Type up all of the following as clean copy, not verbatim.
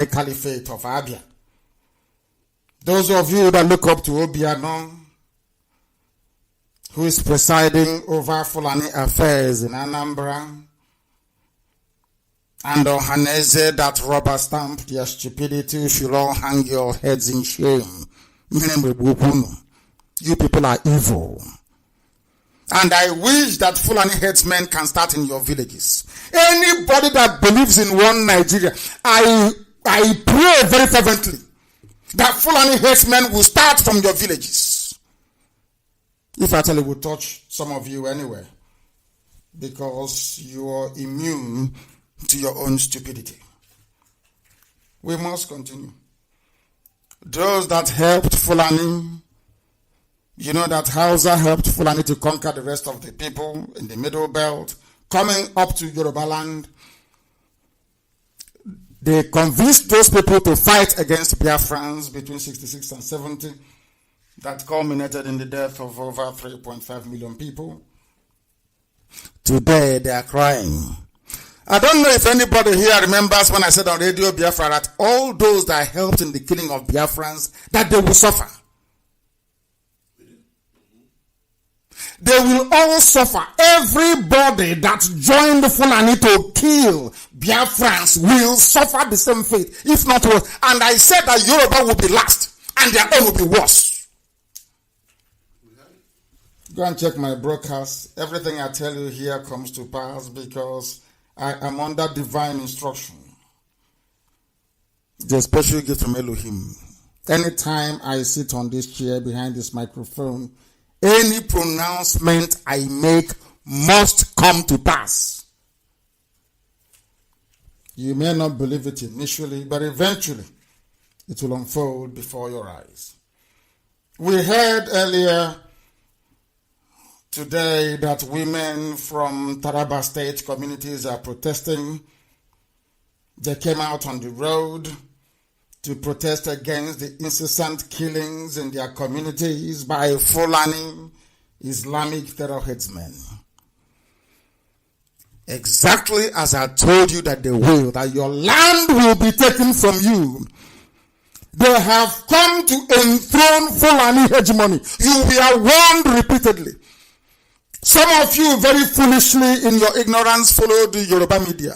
the Caliphate of Abia. Those of you that look up to Obiano, who is presiding over Fulani affairs in Anambra, and Ohaneze that rubber stamp their stupidity, should all hang your heads in shame. You people are evil. And I wish that Fulani headsmen can start in your villages. Anybody that believes in one Nigeria, I pray very fervently that Fulani headsmen will start from your villages. If I tell you, will touch some of you anyway, because you are immune to your own stupidity. We must continue. Those that helped Fulani, you know that Hausa helped Fulani to conquer the rest of the people in the Middle Belt, coming up to Yoruba land. They convinced those people to fight against Biafrans between 66 and 70. That culminated in the death of over 3.5 million people. Today they are crying. I don't know if anybody here remembers when I said on Radio Biafra that all those that helped in the killing of Biafrans, that they will suffer. They will all suffer. Everybody that joined Fulani to kill Biafrans will suffer the same fate, if not worse. And I said that Yoruba will be last, and their own will be worse. Go and check my broadcast. Everything I tell you here comes to pass because I am under divine instruction. The special gift from Elohim. Anytime I sit on this chair behind this microphone, any pronouncement I make must come to pass. You may not believe it initially, but eventually it will unfold before your eyes. We heard earlier today that women from Taraba State communities are protesting. They came out on the road to protest against the incessant killings in their communities by Fulani Islamic terror headsmen. Exactly as I told you that they will, that your land will be taken from you. They have come to enthrone Fulani hegemony. You were warned repeatedly. Some of you very foolishly in your ignorance followed the Yoruba media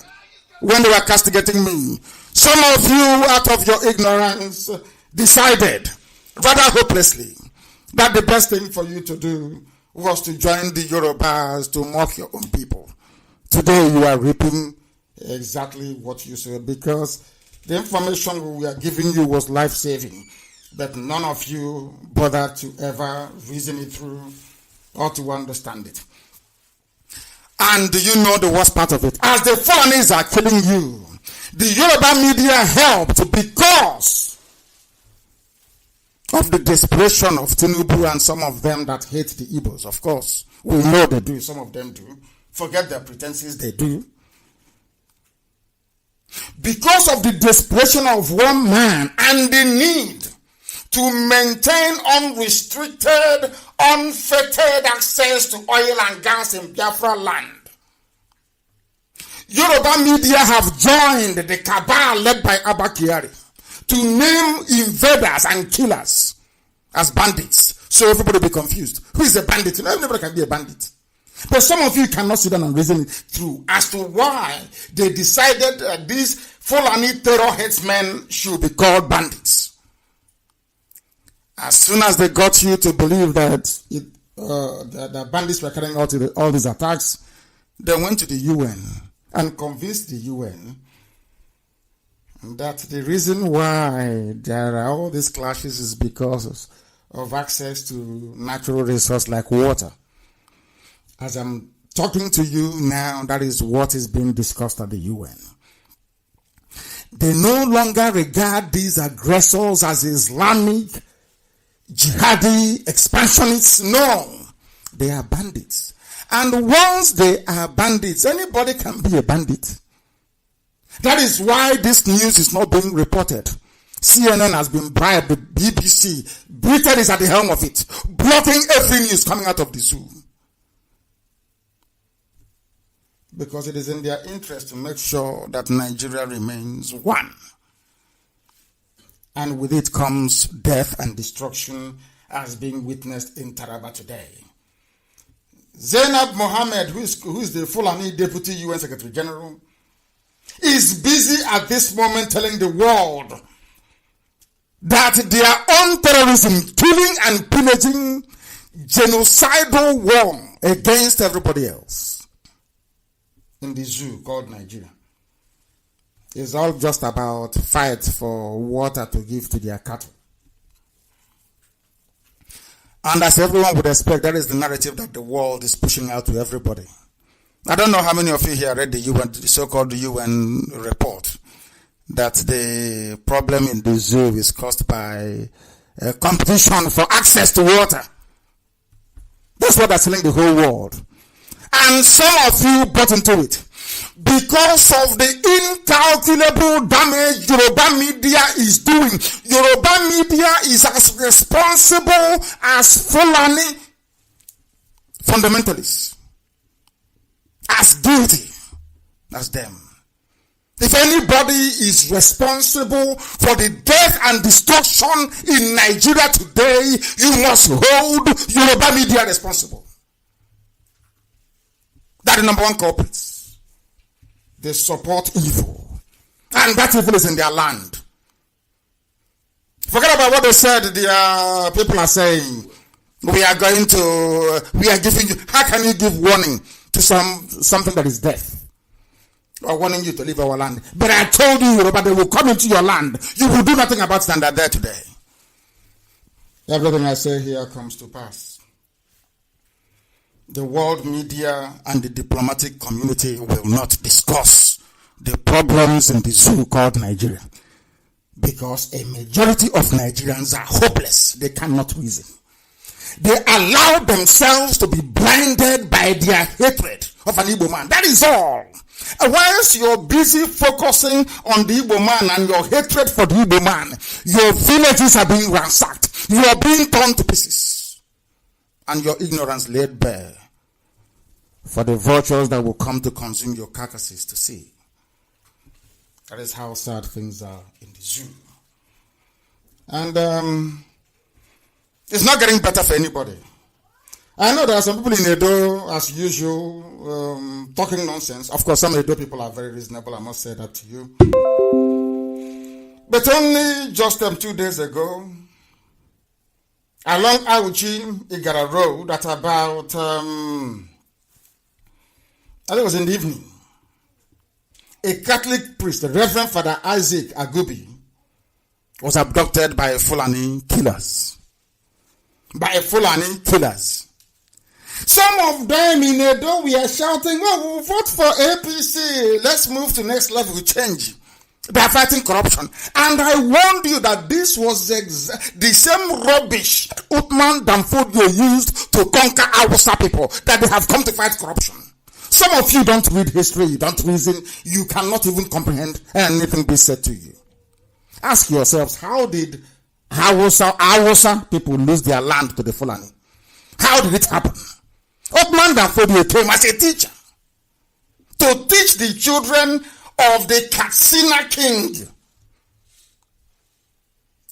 when they were castigating me. Some of you out of your ignorance decided rather hopelessly that the best thing for you to do was to join the Yorubas to mock your own people. Today you are reaping exactly what you said because the information we are giving you was life-saving, but none of you bothered to ever reason it through or to understand it. And do you know the worst part of it? As the Fulanis are killing you, the Yoruba media helped because of the desperation of Tinubu and some of them that hate the Igbos. Of course, we know they do. Some of them do. Forget their pretenses, they do. Because of the desperation of one man and the need to maintain unrestricted, unfettered access to oil and gas in Biafra land, Yoruba media have joined the cabal led by Abba Kyari to name invaders and killers as bandits. So everybody will be confused. Who is a bandit? You know, everybody can be a bandit. But some of you cannot sit down and reason it through as to why they decided that these Fulani terror headsmen should be called bandits. As soon as they got you to believe that the bandits were carrying out all these attacks, they went to the UN and convinced the UN that the reason why there are all these clashes is because of access to natural resources like water. As I'm talking to you now, that is what is being discussed at the UN. They no longer regard these aggressors as Islamic, jihadi, expansionists. No, they are bandits. And once they are bandits, anybody can be a bandit. That is why this news is not being reported. CNN has been bribed, the BBC, Britain is at the helm of it, blocking every news coming out of the zoo. Because it is in their interest to make sure that Nigeria remains one. And with it comes death and destruction, as being witnessed in Taraba today. Zainab Mohammed, who is the Fulani Deputy UN Secretary General, is busy at this moment telling the world that their own terrorism, killing and pillaging, genocidal war against everybody else in the zoo called Nigeria is all just about fight for water to give to their cattle. And as everyone would expect, that is the narrative that the world is pushing out to everybody. I don't know how many of you here read the so-called UN report that the problem in the zoo is caused by a competition for access to water. That's what they're telling the whole world. And some of you bought into it. Because of the incalculable damage Yoruba media is doing. Yoruba media is as responsible as Fulani fundamentalists. As guilty as them. If anybody is responsible for the death and destruction in Nigeria today, you must hold Yoruba media responsible. That is the number one culprits. They support evil. And that evil is in their land. Forget about what they said. The people are saying, we are giving you, how can you give warning to something that is death? Or warning you to leave our land. But I told you, Yoruba, they will come into your land. You will do nothing about it, and they're there today. Everything I say here comes to pass. The world media and the diplomatic community will not discuss the problems in the zoo called Nigeria. Because a majority of Nigerians are hopeless. They cannot reason. They allow themselves to be blinded by their hatred of an Igbo man. That is all. And whilst you're busy focusing on the Igbo man and your hatred for the Igbo man, your villages are being ransacked. You are being torn to pieces. And your ignorance laid bare for the vultures that will come to consume your carcasses to see. That is how sad things are in the zoo. And it's not getting better for anybody. I know there are some people in Edo, as usual, talking nonsense. Of course, some Edo people are very reasonable, I must say that to you. But only just 2 days ago, along Auchi Igara Road, at about, I think it was in the evening, a Catholic priest, the Reverend Father Isaac Agubi, was abducted by Fulani killers. Some of them in Edo, we are shouting, oh, we'll vote for APC. Let's move to next level change. They are fighting corruption. And I warned you that this was the same rubbish Uthman Danfodio used to conquer Hausa people, that they have come to fight corruption. Some of you don't read history, you don't reason, you cannot even comprehend anything be said to you. Ask yourselves, how did Hausa people lose their land to the Fulani? How did it happen? Uthman Danfodio came as a teacher to teach the children of the Katsina king.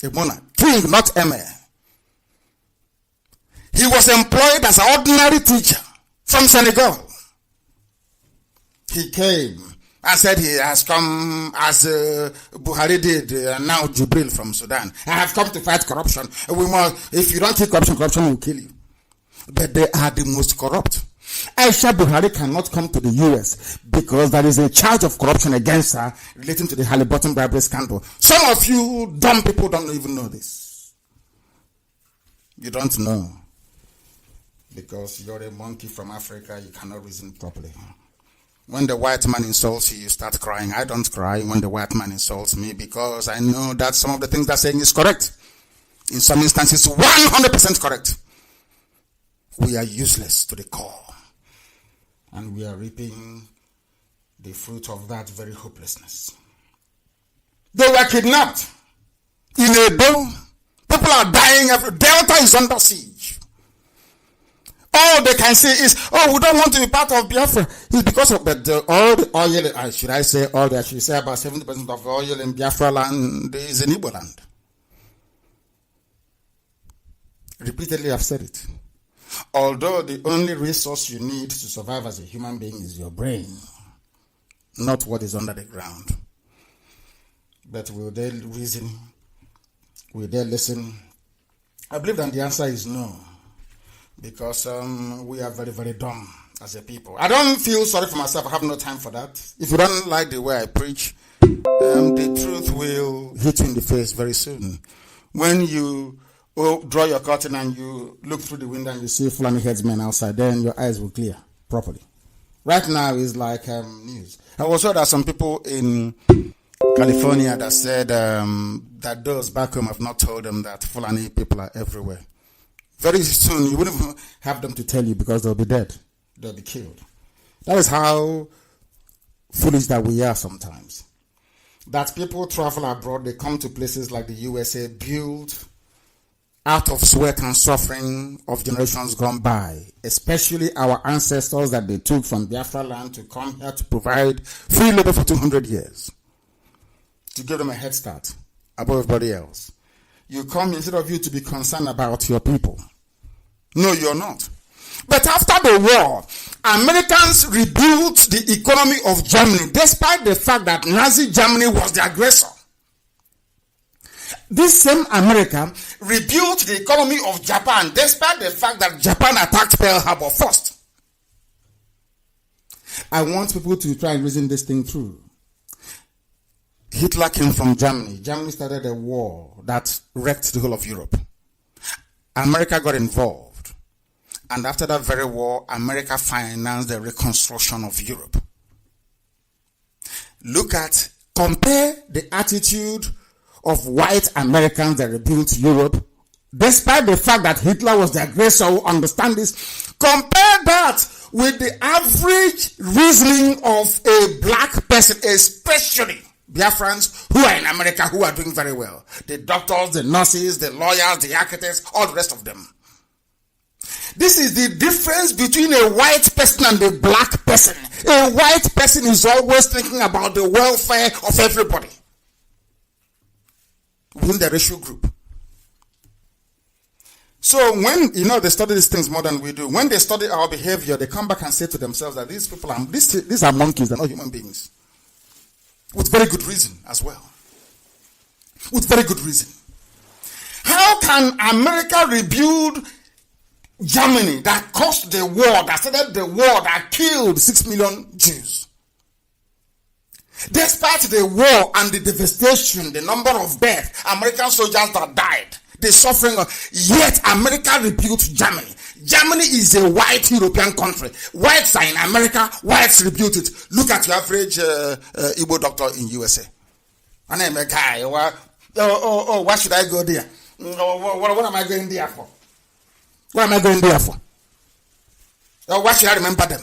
A monarch. King, not emir. He was employed as an ordinary teacher from Senegal. He came and said he has come as Buhari did, now Jubril from Sudan. I have come to fight corruption. If you don't kill corruption, corruption will kill you. But they are the most corrupt. Aisha Buhari cannot come to the US because there is a charge of corruption against her relating to the Halliburton bribery scandal. Some of you dumb people don't even know this. You don't know. Because you're a monkey from Africa, you cannot reason properly. When the white man insults you, you start crying. I don't cry when the white man insults me because I know that some of the things they're saying is correct. In some instances, 100% correct. We are useless to the core. And we are reaping the fruit of that very hopelessness. They were kidnapped in Edo. People are dying. Delta is under siege. All they can say is, oh, we don't want to be part of Biafra. It's because of all the oil, I should say about 70% of oil in Biafra land is in Igbo land. Repeatedly I've said it. Although the only resource you need to survive as a human being is your brain, not what is under the ground. But will they reason? Will they listen? I believe that the answer is no. Because we are very, very dumb as a people. I don't feel sorry for myself. I have no time for that. If you don't like the way I preach, the truth will hit you in the face very soon. When you draw your curtain and you look through the window and you see Fulani headsmen outside, then your eyes will clear properly. Right now is like news. I was heard that some people in California that said that those back home have not told them that Fulani people are everywhere. Very soon you wouldn't even have them to tell you because they'll be dead. They'll be killed. That is how foolish that we are sometimes. That people travel abroad, they come to places like the USA built out of sweat and suffering of generations gone by, especially our ancestors that they took from Biafra land to come here to provide free labor for 200 years, to give them a head start above everybody else. You come instead of you to be concerned about your people. No, you're not. But after the war, Americans rebuilt the economy of Germany, despite the fact that Nazi Germany was the aggressor. This same America rebuilt the economy of Japan, despite the fact that Japan attacked Pearl Harbor first. I want people to try and reason this thing through. Hitler came from Germany. Germany started a war that wrecked the whole of Europe. America got involved. And after that very war, America financed the reconstruction of Europe. Compare the attitude of white Americans that rebuilt Europe, despite the fact that Hitler was the aggressor. Who understand this? Compare that with the average reasoning of a black person, especially Biafrans who are in America who are doing very well. The doctors, the nurses, the lawyers, the architects, all the rest of them. This is the difference between a white person and a black person. A white person is always thinking about the welfare of everybody within the racial group. So when, they study these things more than we do, when they study our behavior, they come back and say to themselves that these people these are monkeys, they're not human beings. With very good reason as well. With very good reason. How can America rebuild Germany that caused the war, that started the war that killed 6 million Jews? Despite the war and the devastation, the number of deaths, American soldiers that died, the suffering, yet America rebuilt Germany. Germany is a white European country. Whites are in America, whites rebuilt it. Look at your average Igbo doctor in USA. And I'm a guy, why should I go there? What am I going there for? What am I going there for? Why should I remember them?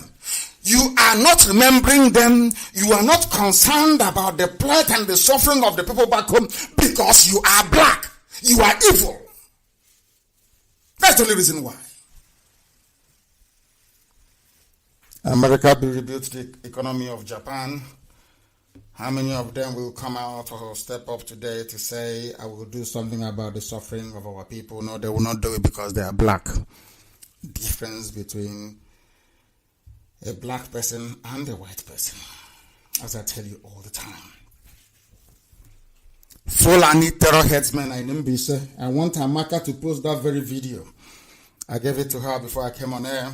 You are not remembering them. You are not concerned about the plight and the suffering of the people back home because you are black. You are evil. That's the only reason why. America will rebuild the economy of Japan. How many of them will come out or step up today to say, I will do something about the suffering of our people? No, they will not do it because they are black. Difference between a black person and a white person, as I tell you all the time. Fulani terror headsmen in Mbise. I want Amaka to post that very video. I gave it to her before I came on air.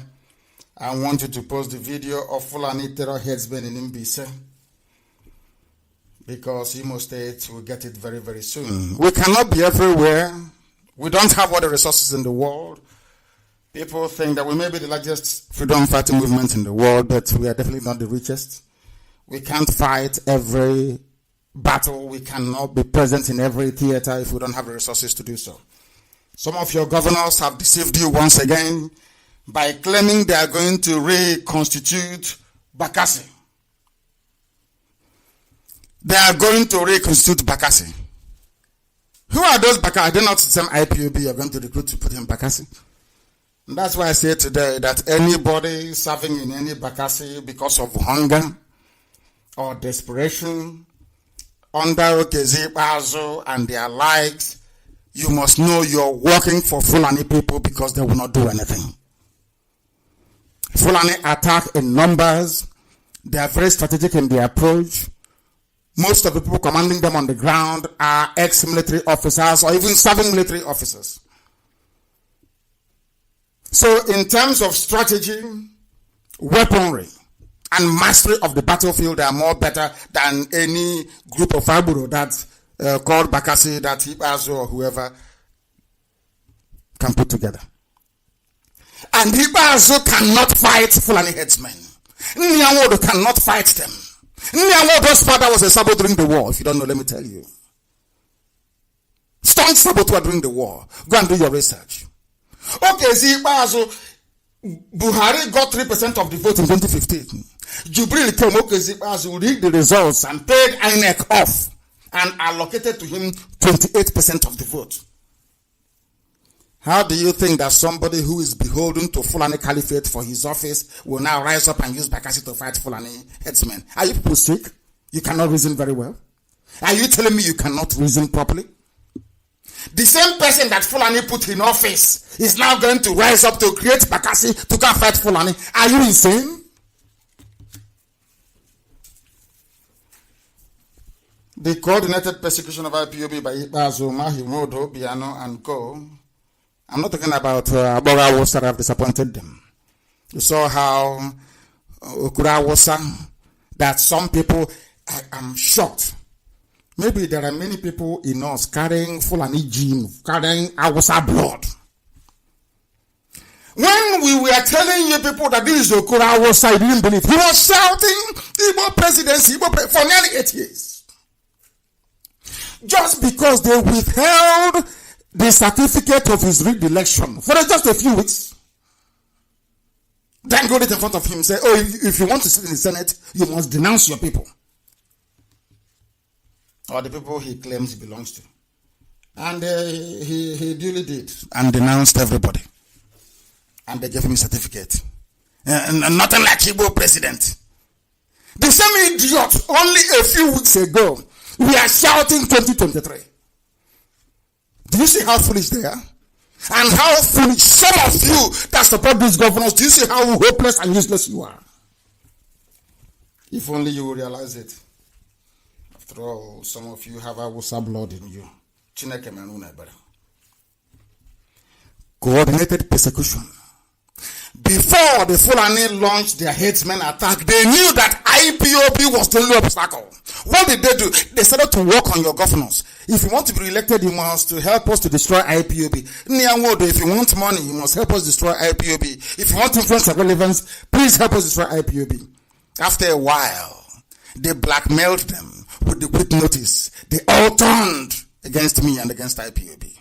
I want you to post the video of Fulani terror headsmen in Mbise, because Imo State will get it very, very soon. We cannot be everywhere. We don't have all the resources in the world. People think that we may be the largest freedom fighting movement in the world, but we are definitely not the richest. We can't fight every battle. We cannot be present in every theater if we don't have the resources to do so. Some of your governors have deceived you once again by claiming they are going to reconstitute Bakassi. They are going to reconstitute Bakassi. Who are those Bakassi? Are they not the same IPOB you are going to recruit to put in Bakassi? And that's why I say today that anybody serving in any Bakassi because of hunger or desperation under Okezi Bazo and their likes you must know you're working for Fulani people because they will not do anything. Fulani attack in numbers. They are very strategic in their approach. Most of the people commanding them on the ground are ex-military officers or even serving military officers. So in terms of strategy, weaponry, and mastery of the battlefield, they are more better than any group of Faburo that called Bakassi, that Ibazo or whoever can put together. And Ibazo cannot fight Fulani headsmen. Nyawodo cannot fight them. Nyawodo's father was a saboteur during the war. If you don't know, let me tell you. Staunch saboteur during the war. Go and do your research. Okay, see, Ibazo, Buhari got 3% of the vote in 2015. Jubril came, okay, Ibazo read the results and paid INEC off and allocated to him 28% of the vote. How do you think that somebody who is beholden to Fulani Caliphate for his office will now rise up and use Bakassi to fight Fulani headsmen? Are you people sick? You cannot reason very well? Are you telling me you cannot reason properly? The same person that Fulani put in office is now going to rise up to create Bakassi to come fight Fulani. Are you insane? The coordinated persecution of IPOB by Ibazo, Mahimodo, Biano, and Co. I'm not talking about Abora Wosa that have disappointed them. You saw how Okura Wosa, that some people, I'm shocked. Maybe there are many people in us carrying Fulani gene, carrying Awasa blood. When we were telling you people that this is Okura Wosa, you didn't believe. He was shouting Igbo presidency for nearly 8 years. Just because they withheld the certificate of his re-election for just a few weeks. Then go in front of him and say, oh, if you want to sit in the Senate, you must denounce your people. Or the people he claims he belongs to. And he duly did and denounced everybody. And they gave him a certificate. And nothing like Igbo president. The same idiot, only a few weeks ago, we are shouting 2023. Do you see how foolish they are? And how foolish some of you that support these governors, do you see how hopeless and useless you are? If only you will realize it. After all, some of you have Awusa blood in you. Coordinated persecution. Before the Fulani launched their headsmen attack, they knew that IPOB was the only obstacle. What did they do? They started to work on your governors. If you want to be re-elected, you must to help us to destroy IPOB. If you want money, you must help us destroy IPOB. If you want influence and relevance, please help us destroy IPOB. After a while, they blackmailed them with the quick notice. They all turned against me and against IPOB.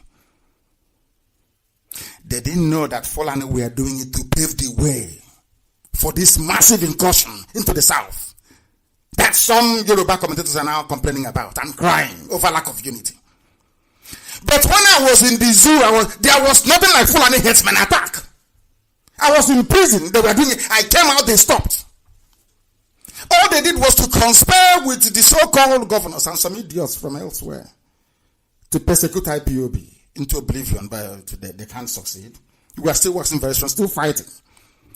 They didn't know that Fulani were doing it to pave the way for this massive incursion into the south that some Yoruba commentators are now complaining about and crying over lack of unity. But when I was in the zoo, there was nothing like Fulani headsman attack. I was in prison. They were doing it. I came out, they stopped. All they did was to conspire with the so-called governors and some idiots from elsewhere to persecute IPOB into oblivion, but they can't succeed. We are still working very strong, still fighting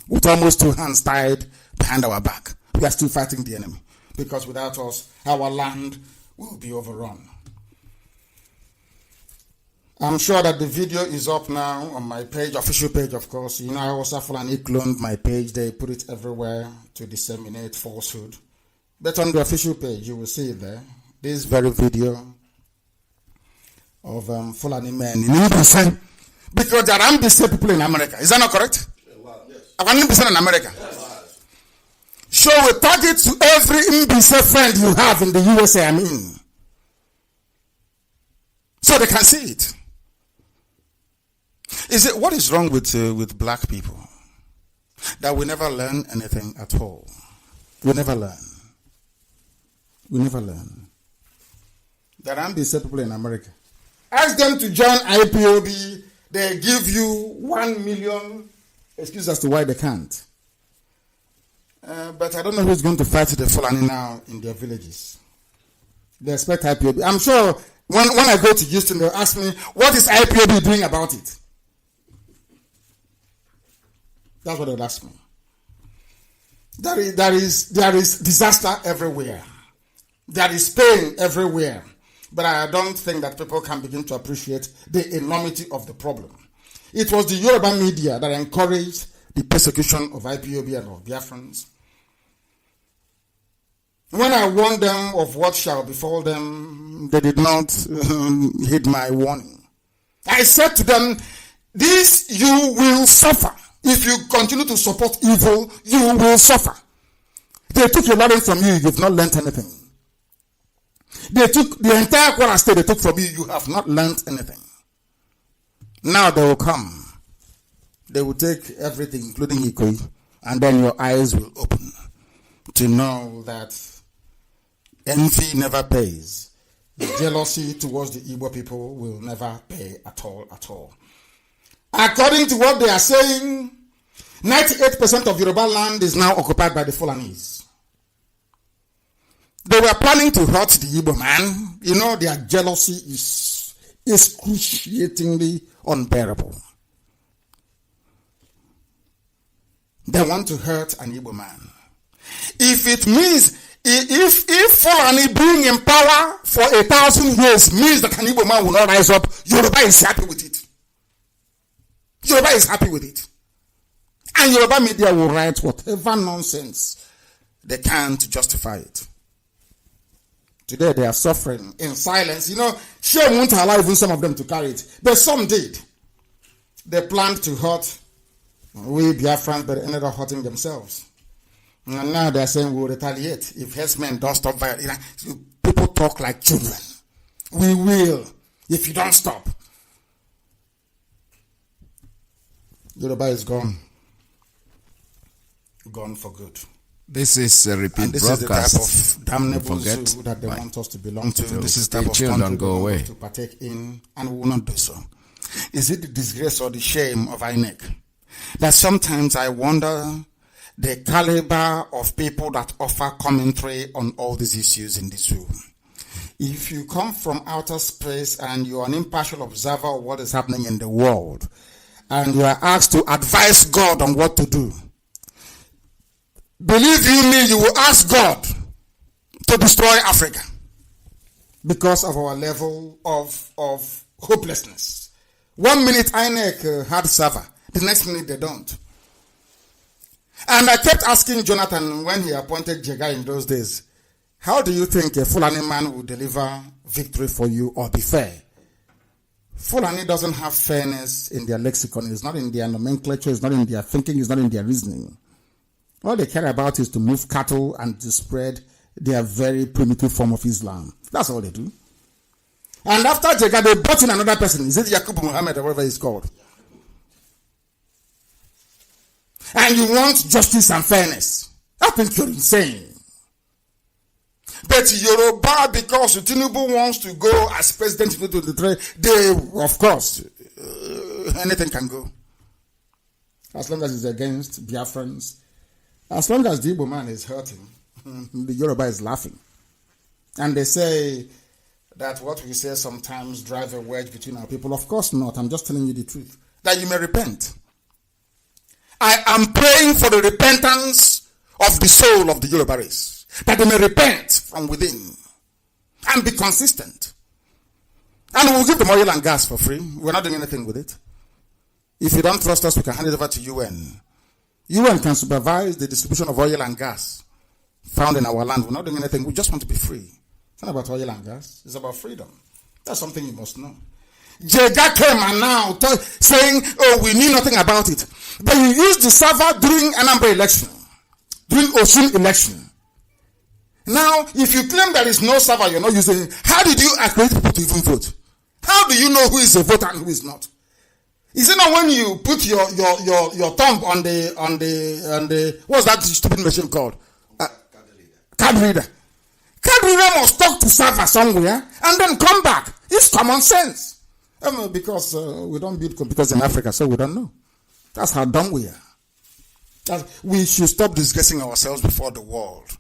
with almost 2 hands tied behind our back. We are still fighting the enemy because without us, our land will be overrun. I'm sure that the video is up now on my page, official page, of course. You know, I also Fulani cloned my page. They put it everywhere to disseminate falsehood. But on the official page, you will see it there. This very video of Fulani men in Mbise, because there are Mbise people in America. Is that not correct? Yes. Mbise in America. Yes. Show a target to every Mbise friend you have in the USA, so they can see it. What is wrong with black people? That we never learn anything at all. We never learn. We never learn. There are Mbise people in America. Ask them to join IPOB. They give you 1 million excuses as to why they can't. But I don't know who's going to fight the Fulani now in their villages. They expect IPOB. I'm sure When I go to Houston, they'll ask me, what is IPOB doing about it? That's what they'll ask me. There is disaster everywhere. There is pain everywhere. But I don't think that people can begin to appreciate the enormity of the problem. It was the Yoruba media that encouraged the persecution of IPOB and of Biafrans. When I warned them of what shall befall them, they did not heed my warning. I said to them, this you will suffer. If you continue to support evil, you will suffer. They took your learning from you, you've not learned anything. They took the entire Kwara state they took from you, you have not learned anything. Now they will come. They will take everything, including Iyke, and then your eyes will open to know that envy never pays. The jealousy towards the Igbo people will never pay at all. According to what they are saying, 98% of Yoruba land is now occupied by the Fulanis. They were planning to hurt the Igbo man. You know, their jealousy is excruciatingly unbearable. They want to hurt an Igbo man. If it means, if Fulani being in power for 1,000 years means that an Igbo man will not rise up, Yoruba is happy with it. Yoruba is happy with it. And Yoruba media will write whatever nonsense they can to justify it. Today they are suffering in silence. You know, shame won't allow even some of them to carry it. But some did. They planned to hurt we Biafrans, but they ended up hurting themselves. And now they're saying we'll retaliate if herdsmen don't stop violence. People talk like children. We will if you don't stop. Yoruba is gone. Gone for good. This is a repeat this broadcast. Is the type of damnable zoo that they want us to belong to. This is the type of country go away. To partake in, and we will not do so. Is it the disgrace or the shame of INEC that sometimes I wonder the caliber of people that offer commentary on all these issues in the zoo? If you come from outer space and you are an impartial observer of what is happening in the world, and you are asked to advise God on what to do, believe you me, you will ask God to destroy Africa because of our level of hopelessness. 1 minute INEC had server, the next minute they don't. And I kept asking Jonathan when he appointed Jega in those days, how do you think a Fulani man will deliver victory for you or be fair? Fulani doesn't have fairness in their lexicon. It's not in their nomenclature. It's not in their thinking. It's not in their reasoning. All they care about is to move cattle and to spread their very primitive form of Islam. That's all they do. And after Jega, they brought in another person. Is it Yakubu Muhammad or whatever he's called? And you want justice and fairness. I think you're insane. But Yoruba, because Tinubu wants to go as president in 2023, they, of course, anything can go. As long as it's against Biafrans. As long as the Igbo man is hurting, the Yoruba is laughing. And they say that what we say sometimes drive a wedge between our people. Of course not. I'm just telling you the truth. That you may repent. I am praying for the repentance of the soul of the Yoruba race. That they may repent from within and be consistent. And we'll give them oil and gas for free. We're not doing anything with it. If you don't trust us, we can hand it over to UN. UN can supervise the distribution of oil and gas found in our land. We're not doing anything. We just want to be free. It's not about oil and gas. It's about freedom. That's something you must know. Jega came and now saying, oh, we knew nothing about it. But you used the server during Anambra election, during Osun election. Now, if you claim there is no server, you're not using it, how did you accredit people to even vote? How do you know who is a voter and who is not? Is it not when you put your thumb on the what's that stupid machine called? Card reader. Card reader must talk to server somewhere and then come back. It's common sense. Because we don't build computers in Africa, so we don't know. That's how dumb we are. We should stop disgracing ourselves before the world.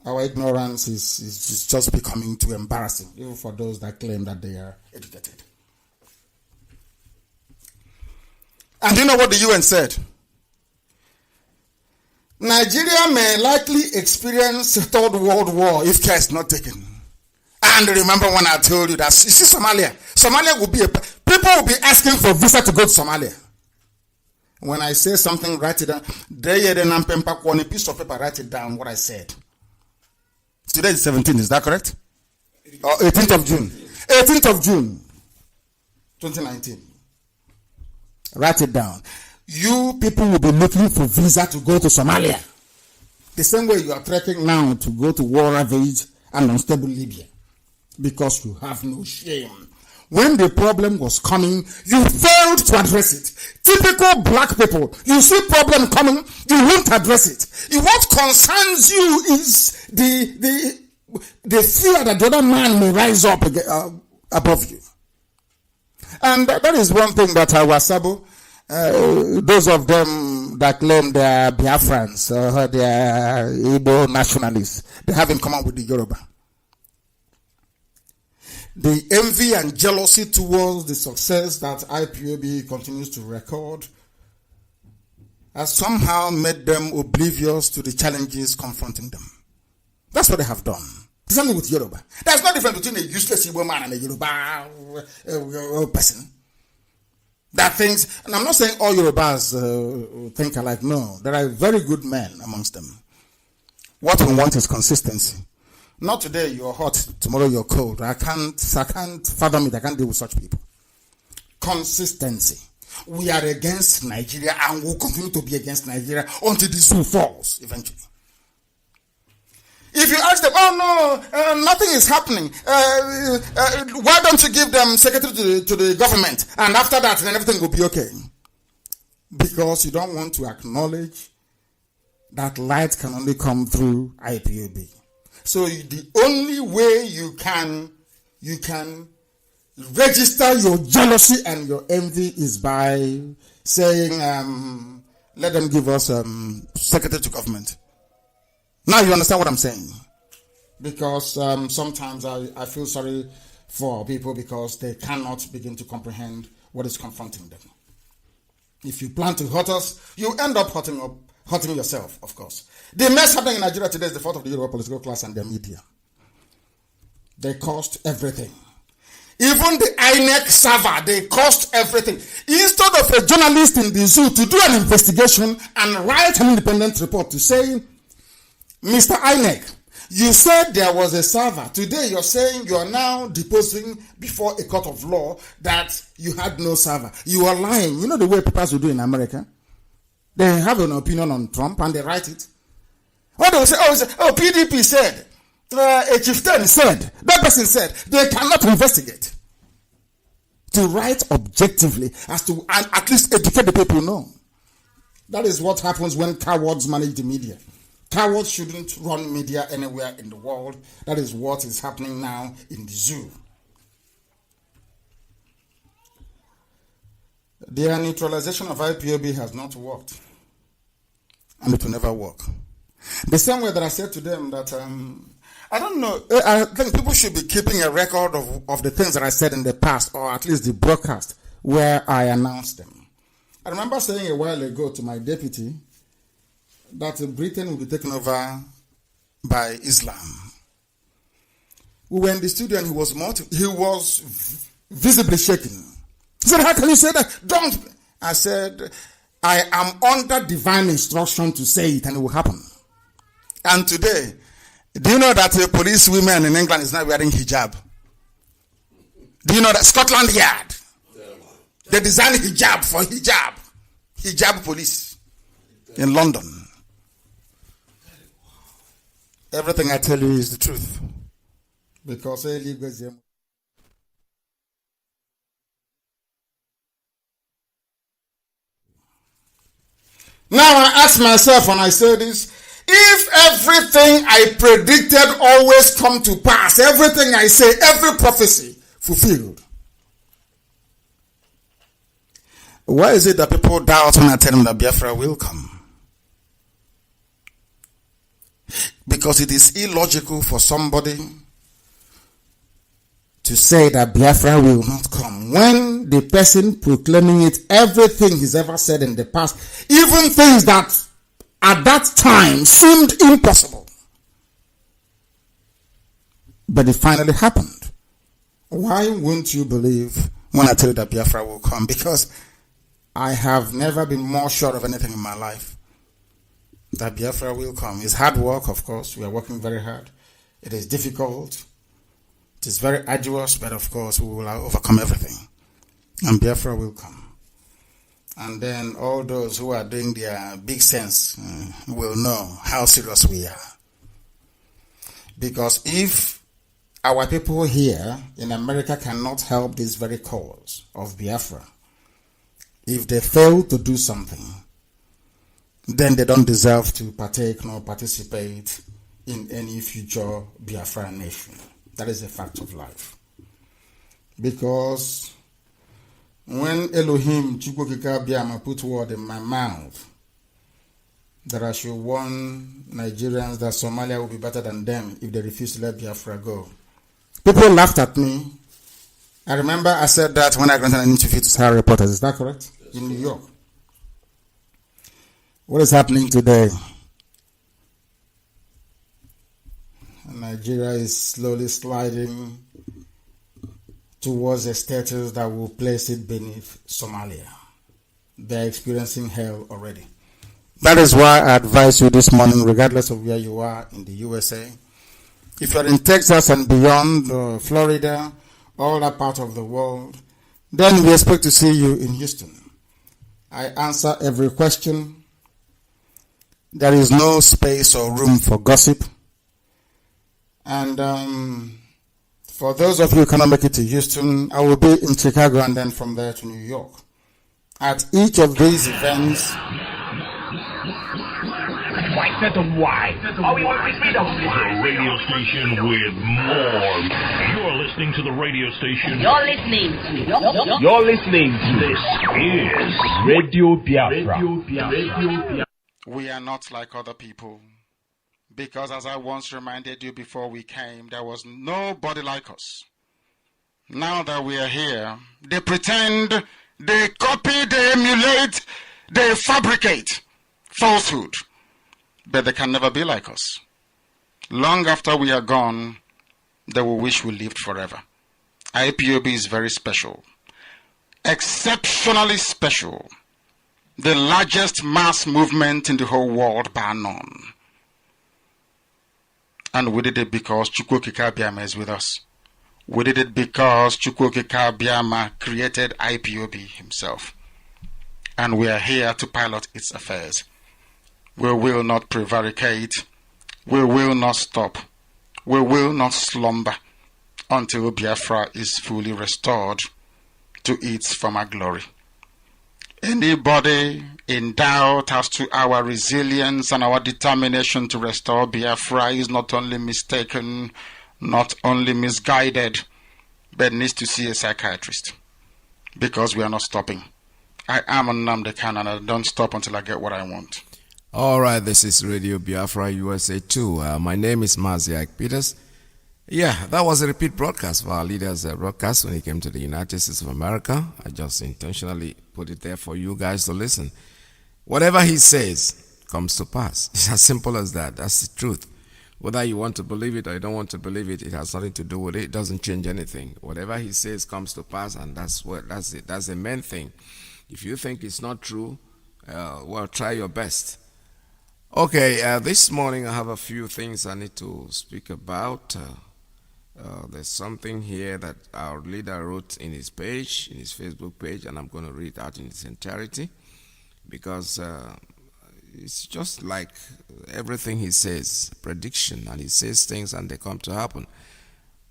Our ignorance is just becoming too embarrassing, even for those that claim that they are educated. And do you know what the UN said? Nigeria may likely experience a third world war if care is not taken. And remember when I told you that, you see Somalia will be people will be asking for visa to go to Somalia. When I say something, write it down. On a piece of paper, write it down what I said. Today is 17th, is that correct? Or 18th of June. 18th of June, 2019. Write it down. You people will be looking for visa to go to Somalia. The same way you are threatening now to go to war-ravaged and unstable Libya. Because you have no shame. When the problem was coming, you failed to address it. Typical black people, you see problem coming, you won't address it. What concerns you is the fear that the other man may rise up above you. And that is one thing that our Sabo, those of them that claim they are Biafrans or they are Igbo nationalists, they have in common with the Yoruba. The envy and jealousy towards the success that IPOB continues to record has somehow made them oblivious to the challenges confronting them. That's what they have done. Same with Yoruba. There's no difference between a useless Igbo man and a Yoruba person. That things, and I'm not saying all Yorubas think alike. No, there are very good men amongst them. What we want is consistency. Not today you're hot, tomorrow you're cold. I can't fathom it. I can't deal with such people. Consistency. We are against Nigeria and will continue to be against Nigeria until the zoo falls eventually. If you ask them, oh no, nothing is happening. Why don't you give them secretary to the government? And after that, then everything will be okay. Because you don't want to acknowledge that light can only come through IPOB. So the only way you can register your jealousy and your envy is by saying, let them give us secretary to government. Now you understand what I'm saying. Because sometimes I feel sorry for people because they cannot begin to comprehend what is confronting them. If you plan to hurt us, you end up hurting yourself, of course. The mess happening in Nigeria today is the fault of the Yoruba political class and their media. They cost everything. Even the INEC server, they cost everything. Instead of a journalist in the zoo to do an investigation and write an independent report to say, Mr. INEC, you said there was a server. Today you're saying you are now deposing before a court of law that you had no server. You are lying. You know the way people will do in America? They have an opinion on Trump and they write it. Or they will say, PDP said, a chieftain said, that person said. They cannot investigate. To write objectively as to and at least educate the people know. That is what happens when cowards manage the media. Cowards shouldn't run media anywhere in the world. That is what is happening now in the zoo. Their neutralization of IPOB has not worked. And it will never work. The same way that I said to them that, I don't know, I think people should be keeping a record of the things that I said in the past, or at least the broadcast where I announced them. I remember saying a while ago to my deputy that Britain will be taken over by Islam. We were in the studio and he was visibly shaking. He said, how can you say that? Don't. I said, I am under divine instruction to say it and it will happen. And today, do you know that police women in England is now wearing hijab? Do you know that Scotland Yard? They designed hijab for hijab. Hijab police in London. Everything I tell you is the truth. Because now I ask myself when I say this, if everything I predicted always come to pass, everything I say, every prophecy fulfilled, why is it that people doubt when I tell them that Biafra will come? Because it is illogical for somebody to say that Biafra will not come when the person proclaiming it, everything he's ever said in the past, even things that at that time seemed impossible, but it finally happened. Why won't you believe when I tell you that Biafra will come? Because I have never been more sure of anything in my life that Biafra will come. It's hard work, of course. We are working very hard. It is difficult. It is very arduous, but of course we will overcome everything. And Biafra will come. And then all those who are doing their big sense will know how serious we are. Because if our people here in America cannot help this very cause of Biafra, if they fail to do something, then they don't deserve to partake nor participate in any future Biafra nation. That is a fact of life. Because when Elohim Chukwukika Biama put word in my mouth that I should warn Nigerians that Somalia will be better than them if they refuse to let Biafra go, people laughed at me. I remember I said that when I granted an interview to Sahara Reporters. Is that correct? In New York. What is happening today? Nigeria is slowly sliding towards a status that will place it beneath Somalia. They're experiencing hell already. That is why I advise you this morning, regardless of where you are in the USA, if you're in Texas and beyond, Florida, all that part of the world, then we expect to see you in Houston. I answer every question. There is no space or room for gossip. And for those of you who cannot make it to Houston, I will be in Chicago and then from there to New York. At each of these events, radio station with more. You're listening to the radio station. You're listening to This is Radio Biafra. we are not like other people. Because as I once reminded you before we came, there was nobody like us. Now that we are here, they pretend, they copy, they emulate, they fabricate falsehood. But they can never be like us. Long after we are gone, they will wish we lived forever. IPOB is very special. Exceptionally special. The largest mass movement in the whole world bar none. And we did it because Chukwukika Biama is with us. We did it because Chukwukika Biama created IPOB himself. And we are here to pilot its affairs. We will not prevaricate. We will not stop. We will not slumber until Biafra is fully restored to its former glory. Anybody in doubt as to our resilience and our determination to restore Biafra is not only mistaken, not only misguided, but needs to see a psychiatrist. Because we are not stopping. I am on Nnamdi Kanu and I don't stop until I get what I want. All right, this is Radio Biafra USA 2. My name is Mazi Iyke. Yeah, that was a repeat broadcast for our leader's broadcast when he came to the United States of America. I just intentionally put it there for you guys to listen. Whatever he says comes to pass. It's as simple as that. That's the truth. Whether you want to believe it or you don't want to believe it, it has nothing to do with it. It doesn't change anything. Whatever he says comes to pass, and that's it. That's the main thing. If you think it's not true, well, try your best. Okay, this morning I have a few things I need to speak about. There's something here that our leader wrote in his page, in his Facebook page, and I'm going to read it out in its entirety because it's just like everything he says, prediction, and he says things and they come to happen.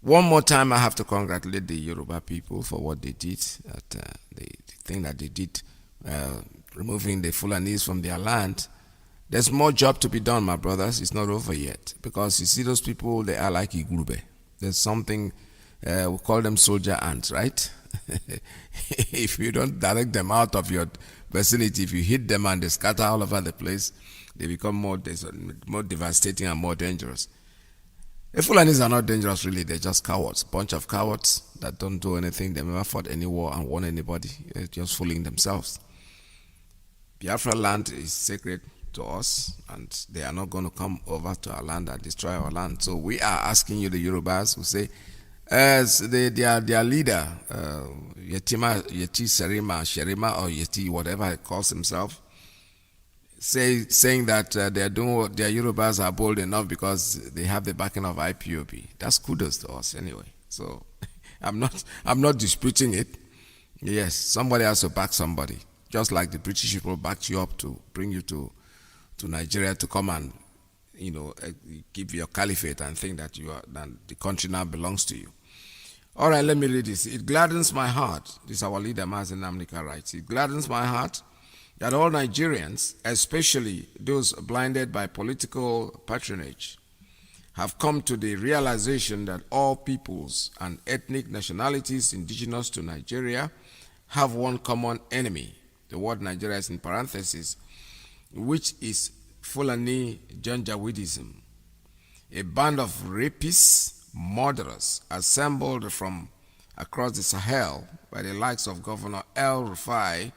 One more time, I have to congratulate the Yoruba people for what they did, the thing that they did, removing the Fulanis from their land. There's more job to be done, my brothers. It's not over yet because you see those people, they are like Igurube. There's something, we call them soldier ants, right? If you don't direct them out of your vicinity, if you hit them and they scatter all over the place, they become more devastating and more dangerous. The Fulanis are not dangerous, really. They're just cowards. Bunch of cowards that don't do anything. They never fought any war and won anybody. They're just fooling themselves. Biafra land is sacred to us, and they are not going to come over to our land and destroy our land. So we are asking you, the Yorubas, who say, as their leader, Yeti Sherima, or Yeti, whatever he calls himself, saying that their Yorubas are bold enough because they have the backing of IPOB. That's kudos to us anyway. So I'm not disputing it. Yes, somebody has to back somebody. Just like the British people backed you up to bring you to Nigeria to come and give your caliphate and think that the country now belongs to you. All right, let me read this. It gladdens my heart. This is our leader, Mazi Namnika, writes. It gladdens my heart that all Nigerians, especially those blinded by political patronage, have come to the realization that all peoples and ethnic nationalities indigenous to Nigeria have one common enemy. The word Nigeria is in parentheses, which is Fulani Janjaweedism, a band of rapists, murderers, assembled from across the Sahel by the likes of Governor El Rufai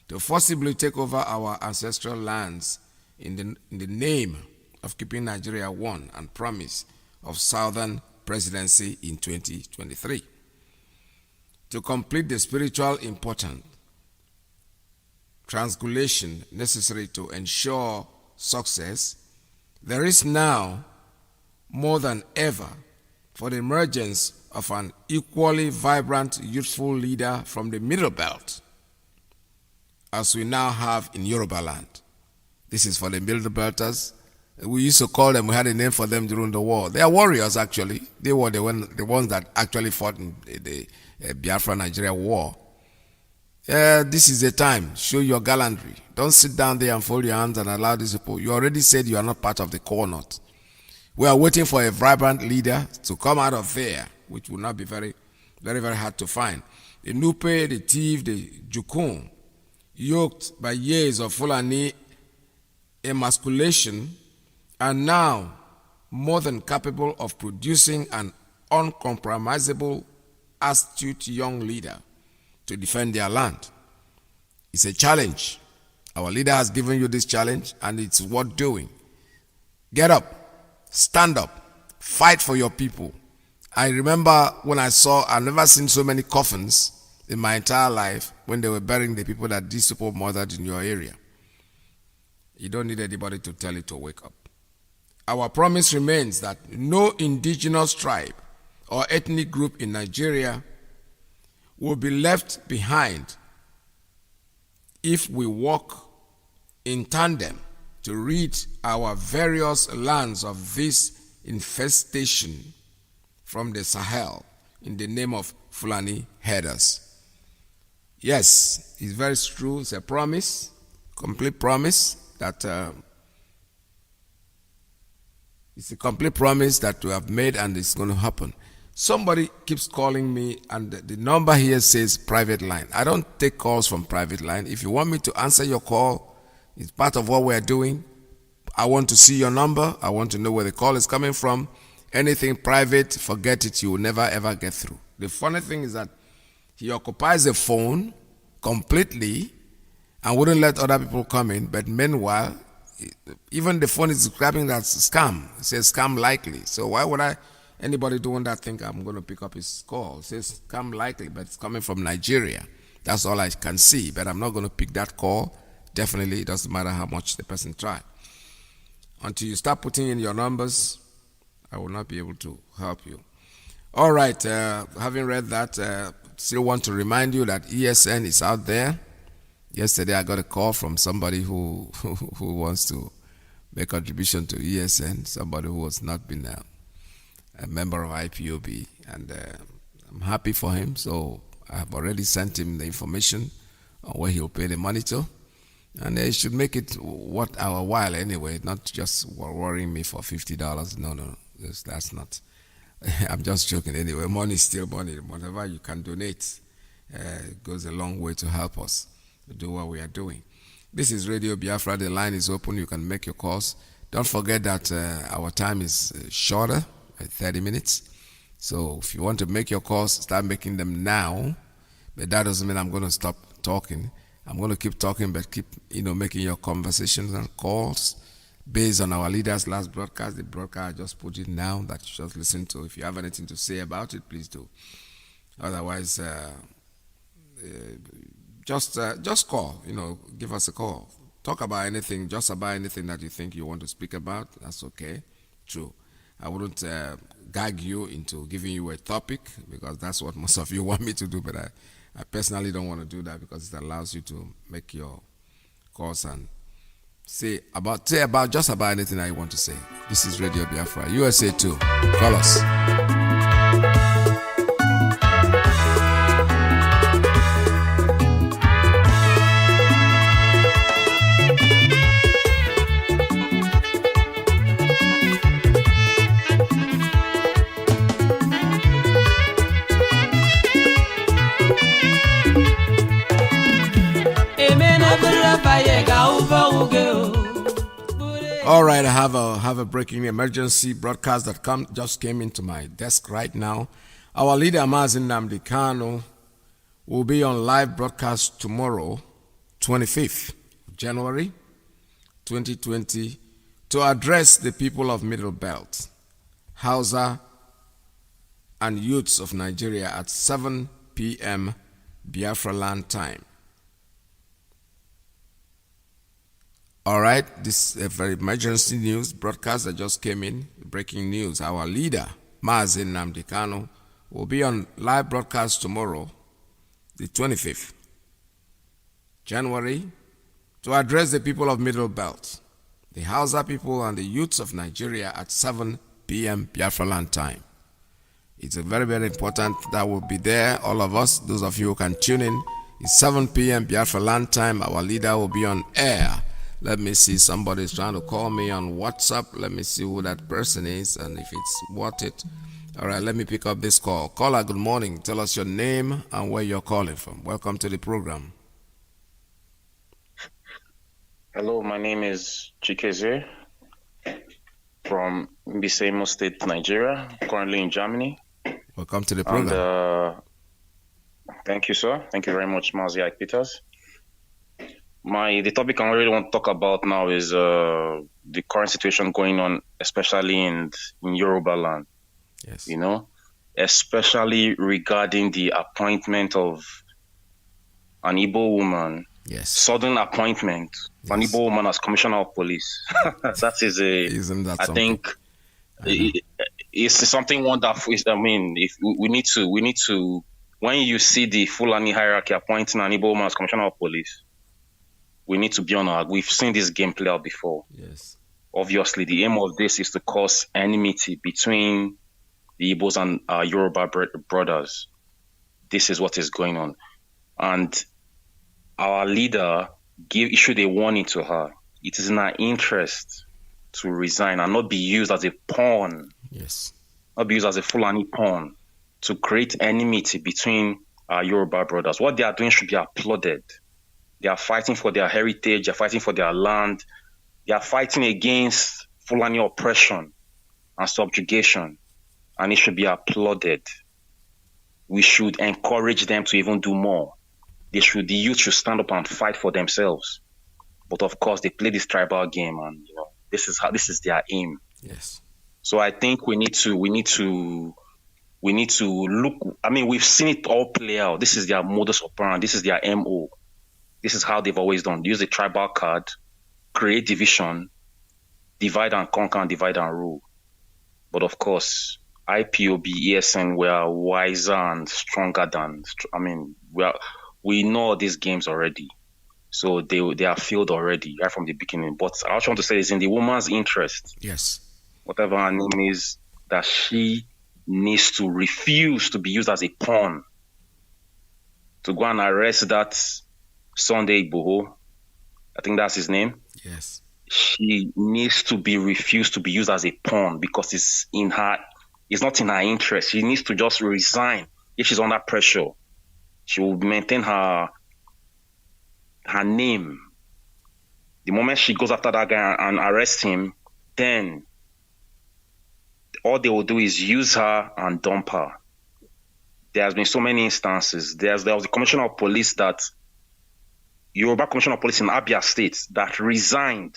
to forcibly take over our ancestral lands in the name of keeping Nigeria one and promise of Southern presidency in 2023. To complete the spiritual important transgulation necessary to ensure success, there is now more than ever for the emergence of an equally vibrant youthful leader from the Middle Belt, as we now have in Yoruba land. This is for the Middle Belters. We used to call them, we had a name for them during the war. They are warriors, actually. They were the ones that actually fought in the Biafra-Nigeria war. This is the time. Show your gallantry. Don't sit down there and fold your hands and allow these people. You already said you are not part of the core knot. We are waiting for a vibrant leader to come out of there, which will not be very, very, very hard to find. The Nupe, the thief, the Jukun, yoked by years of Fulani emasculation, are now more than capable of producing an uncompromisable, astute young leader to defend their land. It's a challenge. Our leader has given you this challenge, and it's worth doing. Get up, stand up, fight for your people. I remember when I've never seen so many coffins in my entire life when they were burying the people that these people murdered in your area. You don't need anybody to tell you to wake up. Our promise remains that no indigenous tribe or ethnic group in Nigeria will be left behind if we work in tandem to rid our various lands of this infestation from the Sahel in the name of Fulani herders. Yes, it's very true. It's a promise, complete promise that it's a complete promise that we have made, and it's going to happen. Somebody keeps calling me, and the number here says private line. I don't take calls from private line. If you want me to answer your call, it's part of what we're doing. I want to see your number. I want to know where the call is coming from. Anything private, forget it. You will never, ever get through. The funny thing is that he occupies the phone completely and wouldn't let other people come in. But meanwhile, even the phone is describing that scam. It says scam likely. So why would anybody doing that think I'm going to pick up his call? It says scam likely, but it's coming from Nigeria. That's all I can see. But I'm not going to pick that call. Definitely, it doesn't matter how much the person tried. Until you start putting in your numbers, I will not be able to help you. All right, having read that, still want to remind you that ESN is out there. Yesterday, I got a call from somebody who wants to make a contribution to ESN, somebody who has not been a member of IPOB, and I'm happy for him. So I have already sent him the information on where he'll pay the money to, and he should make it worth our while anyway, not just worrying me for $50. No, that's not. I'm just joking anyway. Money is still money. Whatever you can donate goes a long way to help us to do what we are doing. This is Radio Biafra. The line is open. You can make your calls. Don't forget that our time is shorter, 30 minutes. So if you want to make your calls, start making them now. But that doesn't mean I'm going to stop talking. I'm going to keep talking, but keep, making your conversations and calls based on our leader's last broadcast. The broadcast I just put it now that you just listen to. If you have anything to say about it, please do. Otherwise, just call. Give us a call. Talk about anything, just about anything that you think you want to speak about. That's okay. True. I wouldn't gag you into giving you a topic because that's what most of you want me to do, but I personally don't want to do that because it allows you to make your calls and say about just about anything that you want to say. This is Radio Biafra, USA 2. Call us. All right, I have a breaking emergency broadcast that just came into my desk right now. Our leader, Mazi will be on live broadcast tomorrow, 25th January 2020, to address the people of Middle Belt, Hausa, and youths of Nigeria at 7 p.m. Biafra land time. All right, this is a very emergency news broadcast that just came in. Breaking news. Our leader, Mazi, will be on live broadcast tomorrow, the 25th January, to address the people of Middle Belt, the Hausa people and the youths of Nigeria at 7 p.m. Biafra land time. It's a very, very important that we'll be there, all of us. Those of you who can tune in, it's 7 p.m. Biafra land time. Our leader will be on air. Let me see, somebody's trying to call me on WhatsApp. Let me see who that person is and if it's worth it. All right, let me pick up this call. Caller, good morning. Tell us your name and where you're calling from. Welcome to the program. Hello, my name is Chikeze from Mbisemo State, Nigeria, currently in Germany. Welcome to the program. And, thank you, sir. Thank you very much, Mazi Peters. The topic I really want to talk about now is the current situation going on, especially in Yoruba land. Yes. Especially regarding the appointment of an Igbo woman. Yes. Sudden appointment of an Igbo woman as commissioner of police. That is Isn't that I something? think it's something wonderful. If we need to, when you see the Fulani hierarchy appointing an Igbo woman as commissioner of police, we need to be on our. We've seen this game play out before. Yes. Obviously, the aim of this is to cause enmity between the Igbos and our Yoruba brothers. This is what is going on. And our leader issued a warning to her. It is in her interest to resign and not be used as a pawn. Yes. Not be used as a Fulani pawn to create enmity between our Yoruba brothers. What they are doing should be applauded. They are fighting for their heritage. They are fighting for their land. They are fighting against Fulani oppression and subjugation. And it should be applauded. We should encourage them to even do more. The youth should stand up and fight for themselves. But of course, they play this tribal game, and this is their aim. Yes. So I think we need to look. We've seen it all play out. This is their modus operandi. This is their MO. This is how they've always done. Use the tribal card, create division, divide and conquer, and divide and rule. But of course, IPOB, ESN, we are wiser and stronger than. We know these games already, so they are failed already right from the beginning. But I also want to say it's in the woman's interest. Yes. Whatever her name is, that she needs to refuse to be used as a pawn to go and arrest that Sunday Igboho. I think that's his name. Yes. She needs to be refused to be used as a pawn because it's not in her interest. She needs to just resign. If she's under pressure, she will maintain her name The moment she goes after that guy and arrests him, then all they will do is use her and dump her. There has been so many instances. There was the commissioner of police Yoruba commissioner of police in Abia State that resigned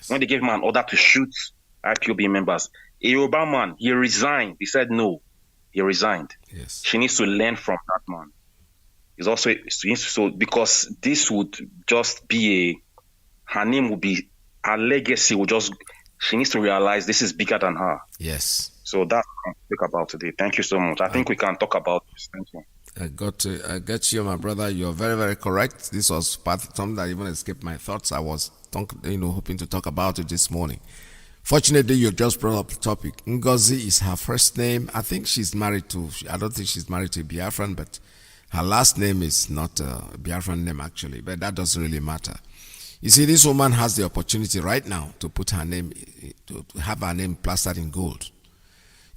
when they gave him an order to shoot IPOB members. A Yoruba man, he resigned. He said no. He resigned. Yes. She needs to learn from that man. It's also so because this would just be her name would be, her legacy would just, she needs to realize this is bigger than her. Yes. So that's what I'm talk about today. Thank you so much. I think we can talk about this. Thank you. I get you, my brother. You're very, very correct. This was something that even escaped my thoughts. I was, hoping to talk about it this morning. Fortunately, you just brought up the topic. Ngozi is her first name. I think she's married to, I don't think she's married to a Biafran, but her last name is not a Biafran name actually, but that doesn't really matter. You see, this woman has the opportunity right now to put her name, to have her name plastered in gold.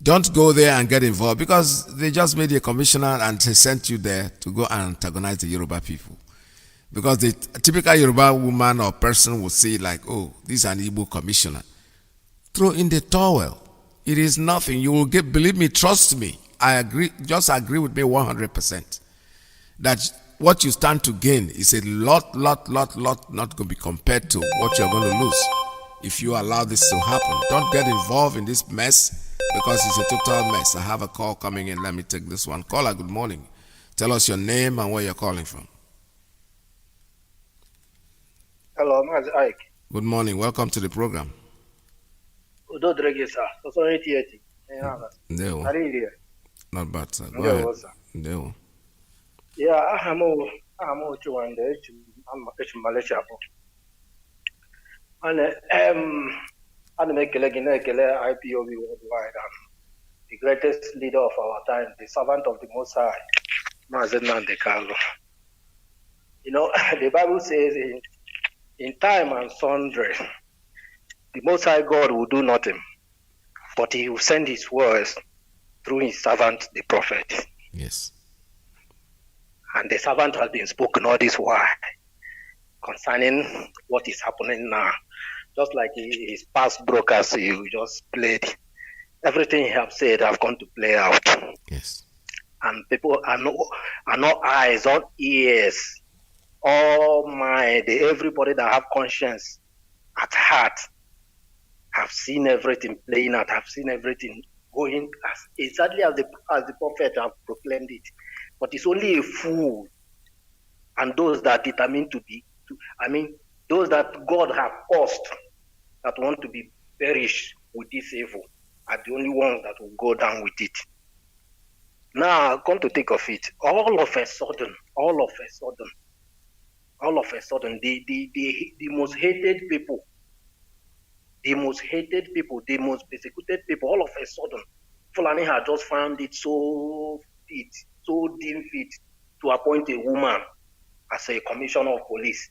Don't go there and get involved because they just made you a commissioner and they sent you there to go and antagonize the Yoruba people. Because the typical Yoruba woman or person will say like, oh, this is an Igbo commissioner. Throw in the towel. It is nothing. You will get, believe me, trust me. I agree, just agree with me 100%. That what you stand to gain is a lot not going to be compared to what you're going to lose if you allow this to happen. Don't get involved in this mess because it's a total mess. I have a call coming in. Let me take this one. Caller, good morning. Tell us your name and where you're calling from. Hello, Mazi Iyke. Good morning. Welcome to the program. Udo dịrị sir. Sọsọ 80. Ndewo. Ariria. Not bad, sir. Go Ndewo, ahead. sir. Ndewo. Yeah, aha mo Chiwande echi Malaysia po. Ana m ekele gị na-ekele IPOB worldwide, the greatest leader of our time, the servant of the Most High, Mazi Nnamdi Kanu. You know, the Bible says in time and sundry, the Most High God will do nothing, but He will send His words through His servant, the prophet. Yes. And the servant has been spoken all this while concerning what is happening now. Just like his past brokers you just played. Everything he have said have gone to play out. Yes. And people are not eyes, not ears, all mind, everybody that have conscience at heart have seen everything playing out, have seen everything going exactly as the prophet have proclaimed it. But it's only a fool and those that determine those that God have caused that want to be perished with this evil are the only ones that will go down with it. Now, come to think of it, all of a sudden, the most hated people, the most persecuted people, all of a sudden, Fulani had just found it so deemed fit to appoint a woman as a commissioner of police.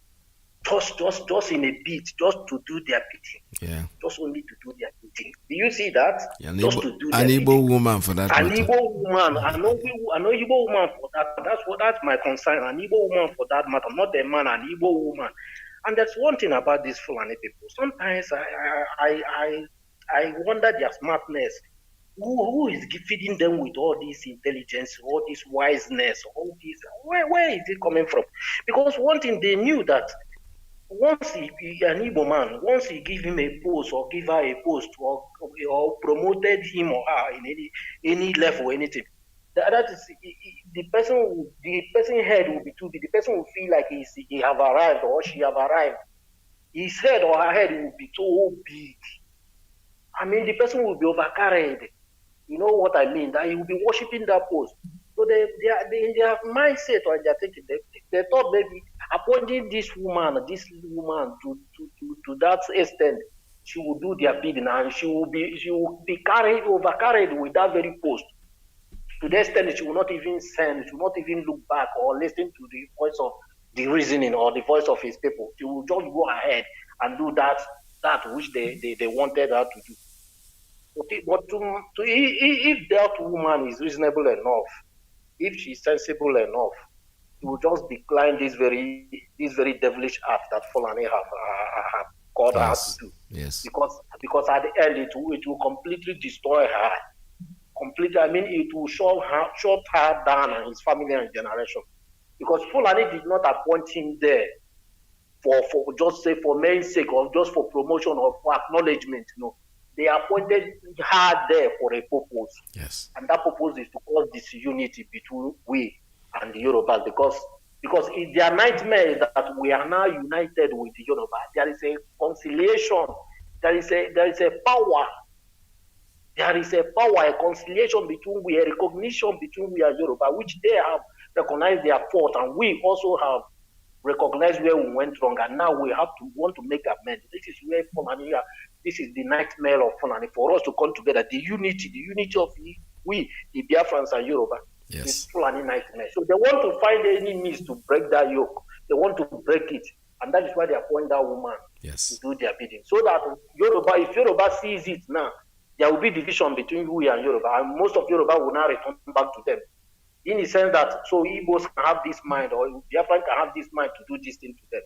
Just in a bit, just to do their bidding. Yeah. Just only to do their bidding. Do you see that? An Igbo woman for that An matter. Igbo woman. I know Igbo woman for that. That's my concern. An Igbo woman for that matter, not a man, an Igbo woman. And there's one thing about these Fulani people. Sometimes I wonder their smartness. Who is feeding them with all this intelligence, all this wiseness, all this? Where is it coming from? Because one thing they knew that once an Igbo man, once he give him a post or give her a post or promoted him or her in any level, anything, that is the person head will be too big. The person will feel like he have arrived or she have arrived. His head or her head will be so big. I mean, the person will be overcarried. You know what I mean? That he will be worshipping that post. So they in their mindset or their thinking, they thought maybe appointing this woman to that extent, she will do their bidding and she will be overcarried with that very post. To the extent that she will not even look back or listen to the voice of the reasoning or the voice of his people. She will just go ahead and do that which they wanted her to do. But if that woman is reasonable enough, if she's sensible enough, she will just decline this very devilish act that Fulani have called her to do. Yes. Because at the end it will completely destroy her. Completely, I mean, it will shut her down and his family and generation. Because Fulani did not appoint him there for just say for main sake or just for promotion or for acknowledgement. No, they appointed her there for a purpose. Yes. And that purpose is to cause disunity between we and the Yorubas because their nightmare is that we are now united with the Yoruba. There is a conciliation. There is a power. There is a power, a conciliation between we, a recognition between we and Yoruba, which they have recognized their fault, and we also have recognized where we went wrong, and now we want to make amends. This is where Fulani, this is the nightmare of Fulani, for us to come together. The unity of we, the Biafrans and Yoruba, is Fulani nightmare. So they want to find any means to break that yoke. They want to break it, and that is why they appoint that woman to do their bidding. So that if Yoruba sees it now, there will be division between we and Yoruba, and most of Yoruba will now return back to them. In the sense that, so Igbos can have this mind, or Biafran can have this mind to do this thing to them.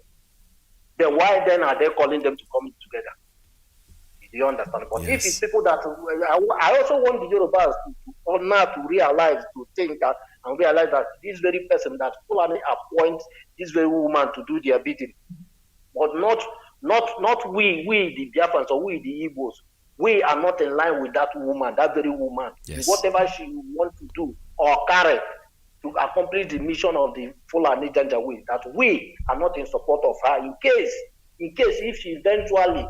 Then why then are they calling them to come together? Do you understand? But if it's people that, I also want the Yorubas to realize, to think that, and realize that this very person that Fulani appoints this very woman to do their bidding, but not we the Biafrans or we the Igbos. We are not in line with that woman, that very woman. Yes. Whatever she wants to do or carry to accomplish the mission of the Fulani Janjaweed, that we are not in support of her. In case if she eventually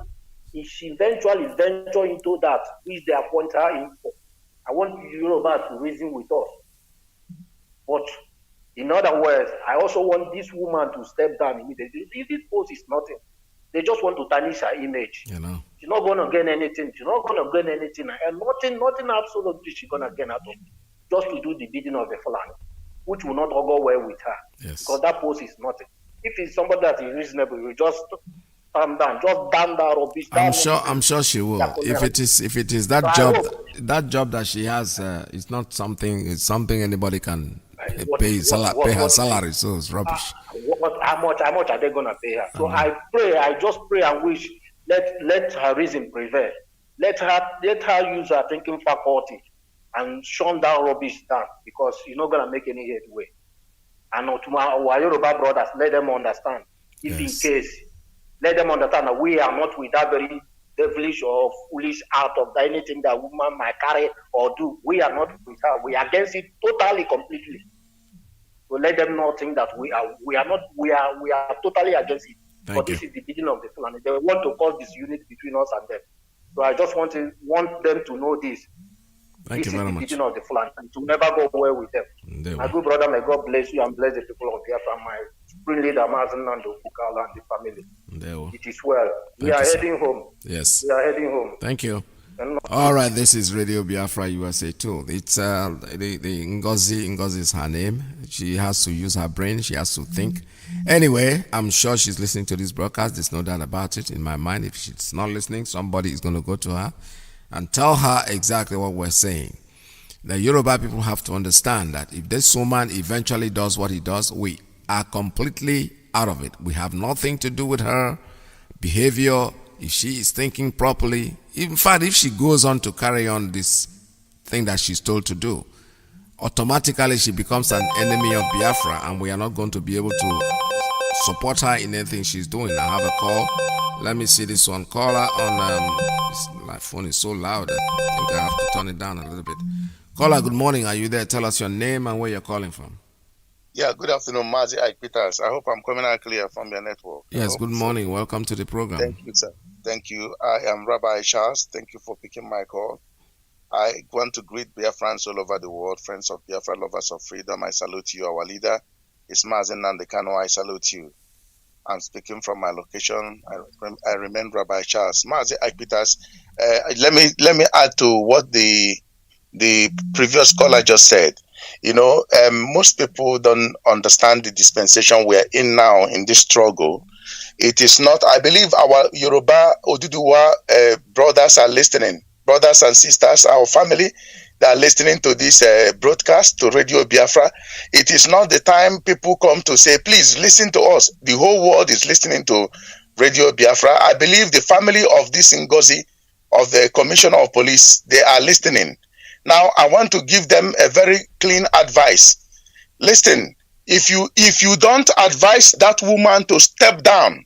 venture into that, which they appoint her in for, I want Yoruba to reason with us. But in other words, I also want this woman to step down immediately. This post is nothing. They just want to tarnish her image. You know. She's not going to gain anything. She's not going to gain anything. And nothing absolutely she's going to gain out of it. Just to do the bidding of the Fulani, which will not go well with her. Yes. Because that post is nothing. If it's somebody that is reasonable, you just calm down. Just damn that rubbish. I'm sure she will. If it is that job that she has, it's not something. It's something anybody can pay her salary. So it's rubbish. How much are they gonna pay her? So I just pray and wish. Let her reason prevail. Let her use her thinking faculty and shun down rubbish down, because you're not gonna make any headway. And to our Yoruba brothers, let them understand. If in case, let them understand that we are not with that very devilish or foolish art of anything that woman might carry or do. We are not with her. We are against it totally, completely. So let them not think that we are totally against it. This is the beginning of the Fulani. They want to cause disunity between us and them. So I just want them to know this. Thank you very much. This is the beginning of the Fulani. It will never go well with them. My good brother, may God bless you and bless the people of Biafra, my spring leader, Mazi and the family. It is well. We are heading home. Yes. We are heading home. Thank you. All right, this is Radio Biafra USA 2. It's the Ngozi is her name. She has to use her brain. She has to think. Anyway, I'm sure she's listening to this broadcast. There's no doubt about it in my mind. If she's not listening, somebody is going to go to her and tell her exactly what we're saying. The Yoruba people have to understand that if this woman eventually does what he does, we are completely out of it. We have nothing to do with her behavior. If she is thinking properly, in fact, if she goes on to carry on this thing that she's told to do, automatically she becomes an enemy of Biafra, and we are not going to be able to support her in anything she's doing. I have a call. Let me see this one. Caller on my phone is so loud. I think I have to turn it down a little bit. Caller, good morning. Are you there? Tell us your name and where you're calling from. Yeah, good afternoon, Mazi Peters. I hope I'm coming out clear from your network. Yes, good morning. So. Welcome to the program. Thank you, sir. Thank you. I am Rabbi Charles. Thank you for picking my call. I want to greet Biafrans all over the world, friends of Biafra, lovers of freedom. I salute you, our leader. It's Mazi Nandekano. I salute you. I'm speaking from my location. I remain Rabbi Charles. Mazi Peters, let me add to what the previous caller just said. You know, most people don't understand the dispensation we are in now in this struggle. It is not, I believe our Yoruba Oduduwa brothers are listening, brothers and sisters, our family that are listening to this broadcast to Radio Biafra. It is not the time people come to say, please listen to us. The whole world is listening to Radio Biafra. I believe the family of this Ngozi, of the Commissioner of Police, they are listening. Now, I want to give them a very clean advice. Listen, if you don't advise that woman to step down,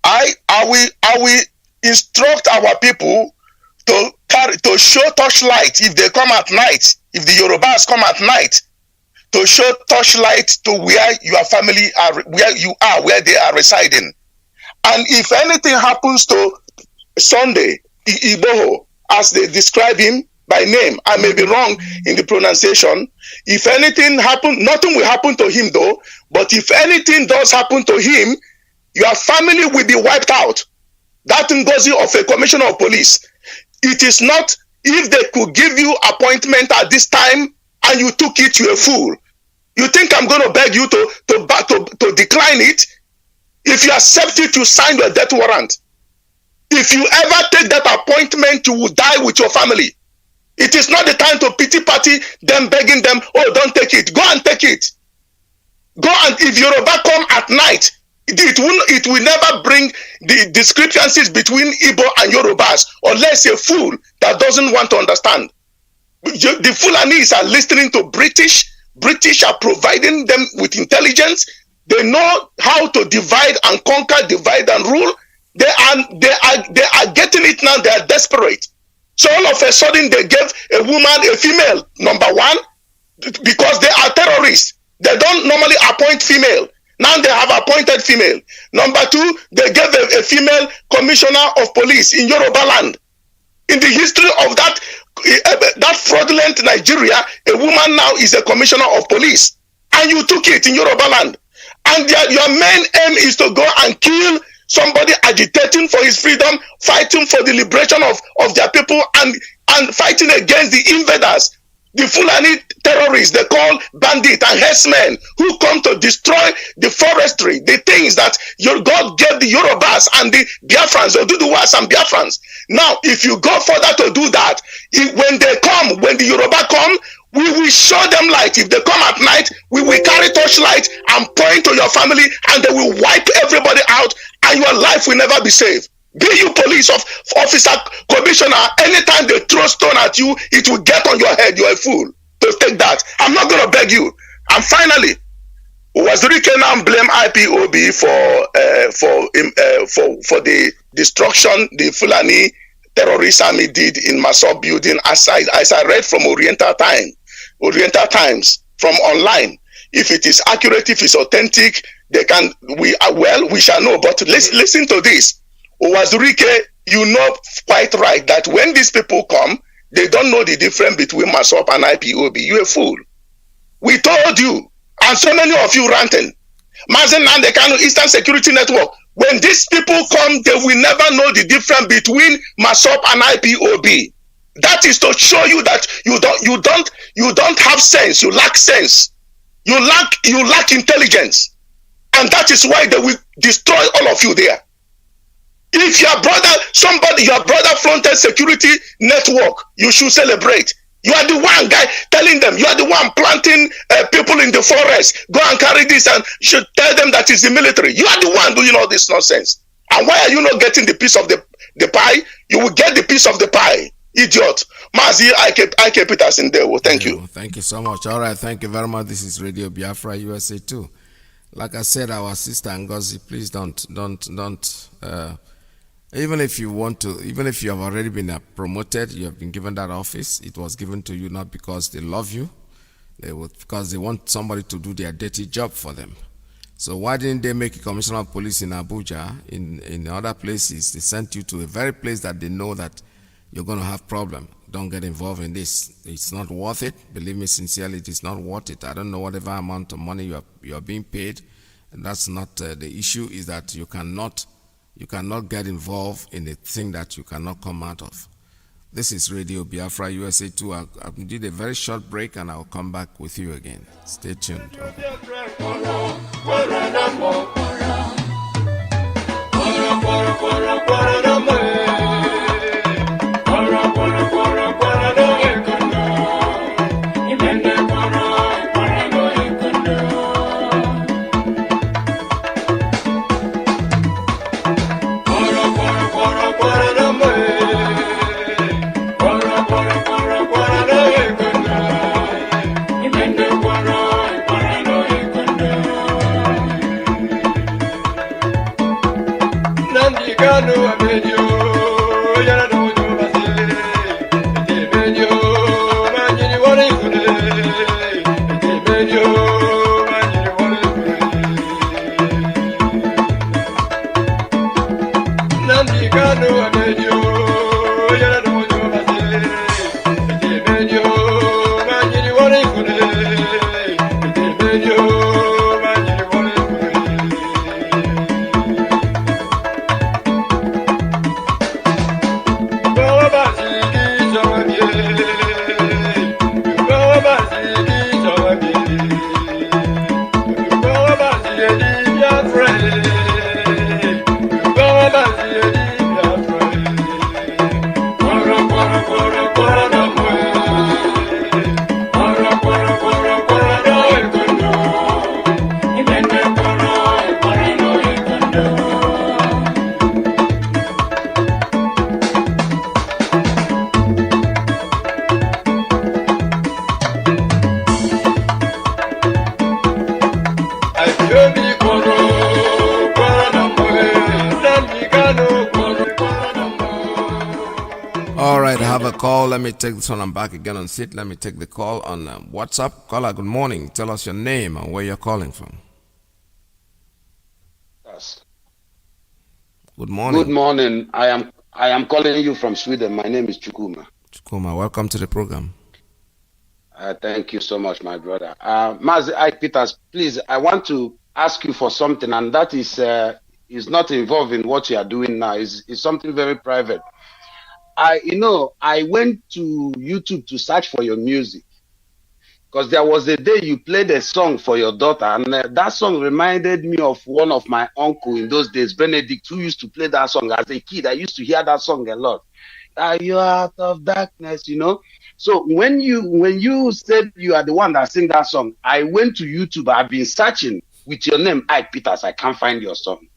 I will instruct our people to show torchlight if they come at night, if the Yorubas come at night, to show torchlight to where your family are, where they are residing. And if anything happens to Sunday Iboho, as they describe him by name, I may be wrong in the pronunciation. If anything happens, nothing will happen to him though, but if anything does happen to him, your family will be wiped out. That Ngozi of a commissioner of police. It is not, if they could give you appointment at this time and you took it, you're a fool. You think I'm going to beg you to decline it? If you accept it, you sign your death warrant. If you ever take that appointment, you will die with your family. It is not the time to pity party them, begging them, oh, don't take it. Go and take it. Go, and if Yoruba come at night, it will never bring the discrepancies between Igbo and Yorubas unless a fool that doesn't want to understand. The Fulanis are listening to British. British are providing them with intelligence. They know how to divide and conquer, divide and rule. They are getting it now. They are desperate. So all of a sudden they gave a woman, a female, number one, because they are terrorists. They don't normally appoint female. Now they have appointed female. Number two, they gave a female commissioner of police in Yoruba land. In the history of that fraudulent Nigeria, a woman now is a commissioner of police. And you took it in Yoruba land. And your main aim is to go and kill somebody agitating for his freedom, fighting for the liberation of their people, and fighting against the invaders, the Fulani terrorists they call bandit and herdsmen who come to destroy the forestry, the things that your God gave the Yorubas and the Biafrans, or Duduwas and Biafrans. Now, if you go further to do that, when the Yoruba come, we will show them light. If they come at night, we will carry torchlight and point to your family, and they will wipe everybody out, and your life will never be saved. Be you police officer, commissioner, anytime they throw stone at you, it will get on your head. You're a fool to take that. I'm not going to beg you. And finally, Wazirike now blame IPOB for the destruction the Fulani terrorist army did in Masop building, as I read from Oriental Times from online. If it is accurate, if it's authentic, we shall know. But listen to this. Wazirike, you know quite right that when these people come, they don't know the difference between Masop and IPOB. You're a fool. We told you, and so many of you ranting. Mazi and the Kano Eastern Security Network. When these people come, they will never know the difference between Masop and IPOB. That is to show you that you don't have sense. You lack sense. You lack intelligence, and that is why they will destroy all of you there. If your brother fronted security network, you should celebrate. You are the one guy telling them, you are the one planting people in the forest. Go and carry this, and you should tell them that it's the military. You are the one doing all this nonsense. And why are you not getting the piece of the pie? You will get the piece of the pie, idiot. Mazi, Iyke Peters in there. Well, thank you. Thank you so much. All right, thank you very much. This is Radio Biafra USA 2. Like I said, our sister Ngozi, please don't. Even if you want to, even if you have already been promoted, you have been given that office, it was given to you not because they love you, because they want somebody to do their dirty job for them. So why didn't they make a commissioner of police in Abuja, in other places? They sent you to a very place that they know that you're going to have problem. Don't get involved in this. It's not worth it. Believe me sincerely, it is not worth it. I don't know whatever amount of money you are being paid. And that's not the issue. Is that you cannot get involved in a thing that you cannot come out of. This is Radio Biafra USA 2. I did a very short break and I'll come back with you again. Stay tuned. All right, I have a call. Let me take this one. I'm back again on sit. Let me take the call on WhatsApp. Caller, good morning. Tell us your name and where you're calling from. Yes. Good morning. Good morning. I am calling you from Sweden. My name is Chukuma. Chukuma, welcome to the program. Thank you so much, my brother. Mazi Iyke Peters, please, I want to ask you for something, and that is not involved in what you are doing now. It's something very private. I went to YouTube to search for your music because there was a day you played a song for your daughter, and that song reminded me of one of my uncle in those days, Benedict, who used to play that song as a kid. I used to hear that song a lot. Are you out of darkness? So when you said you are the one that sing that song, I went to YouTube. I've been searching with your name, Iyke Peters. I can't find your song.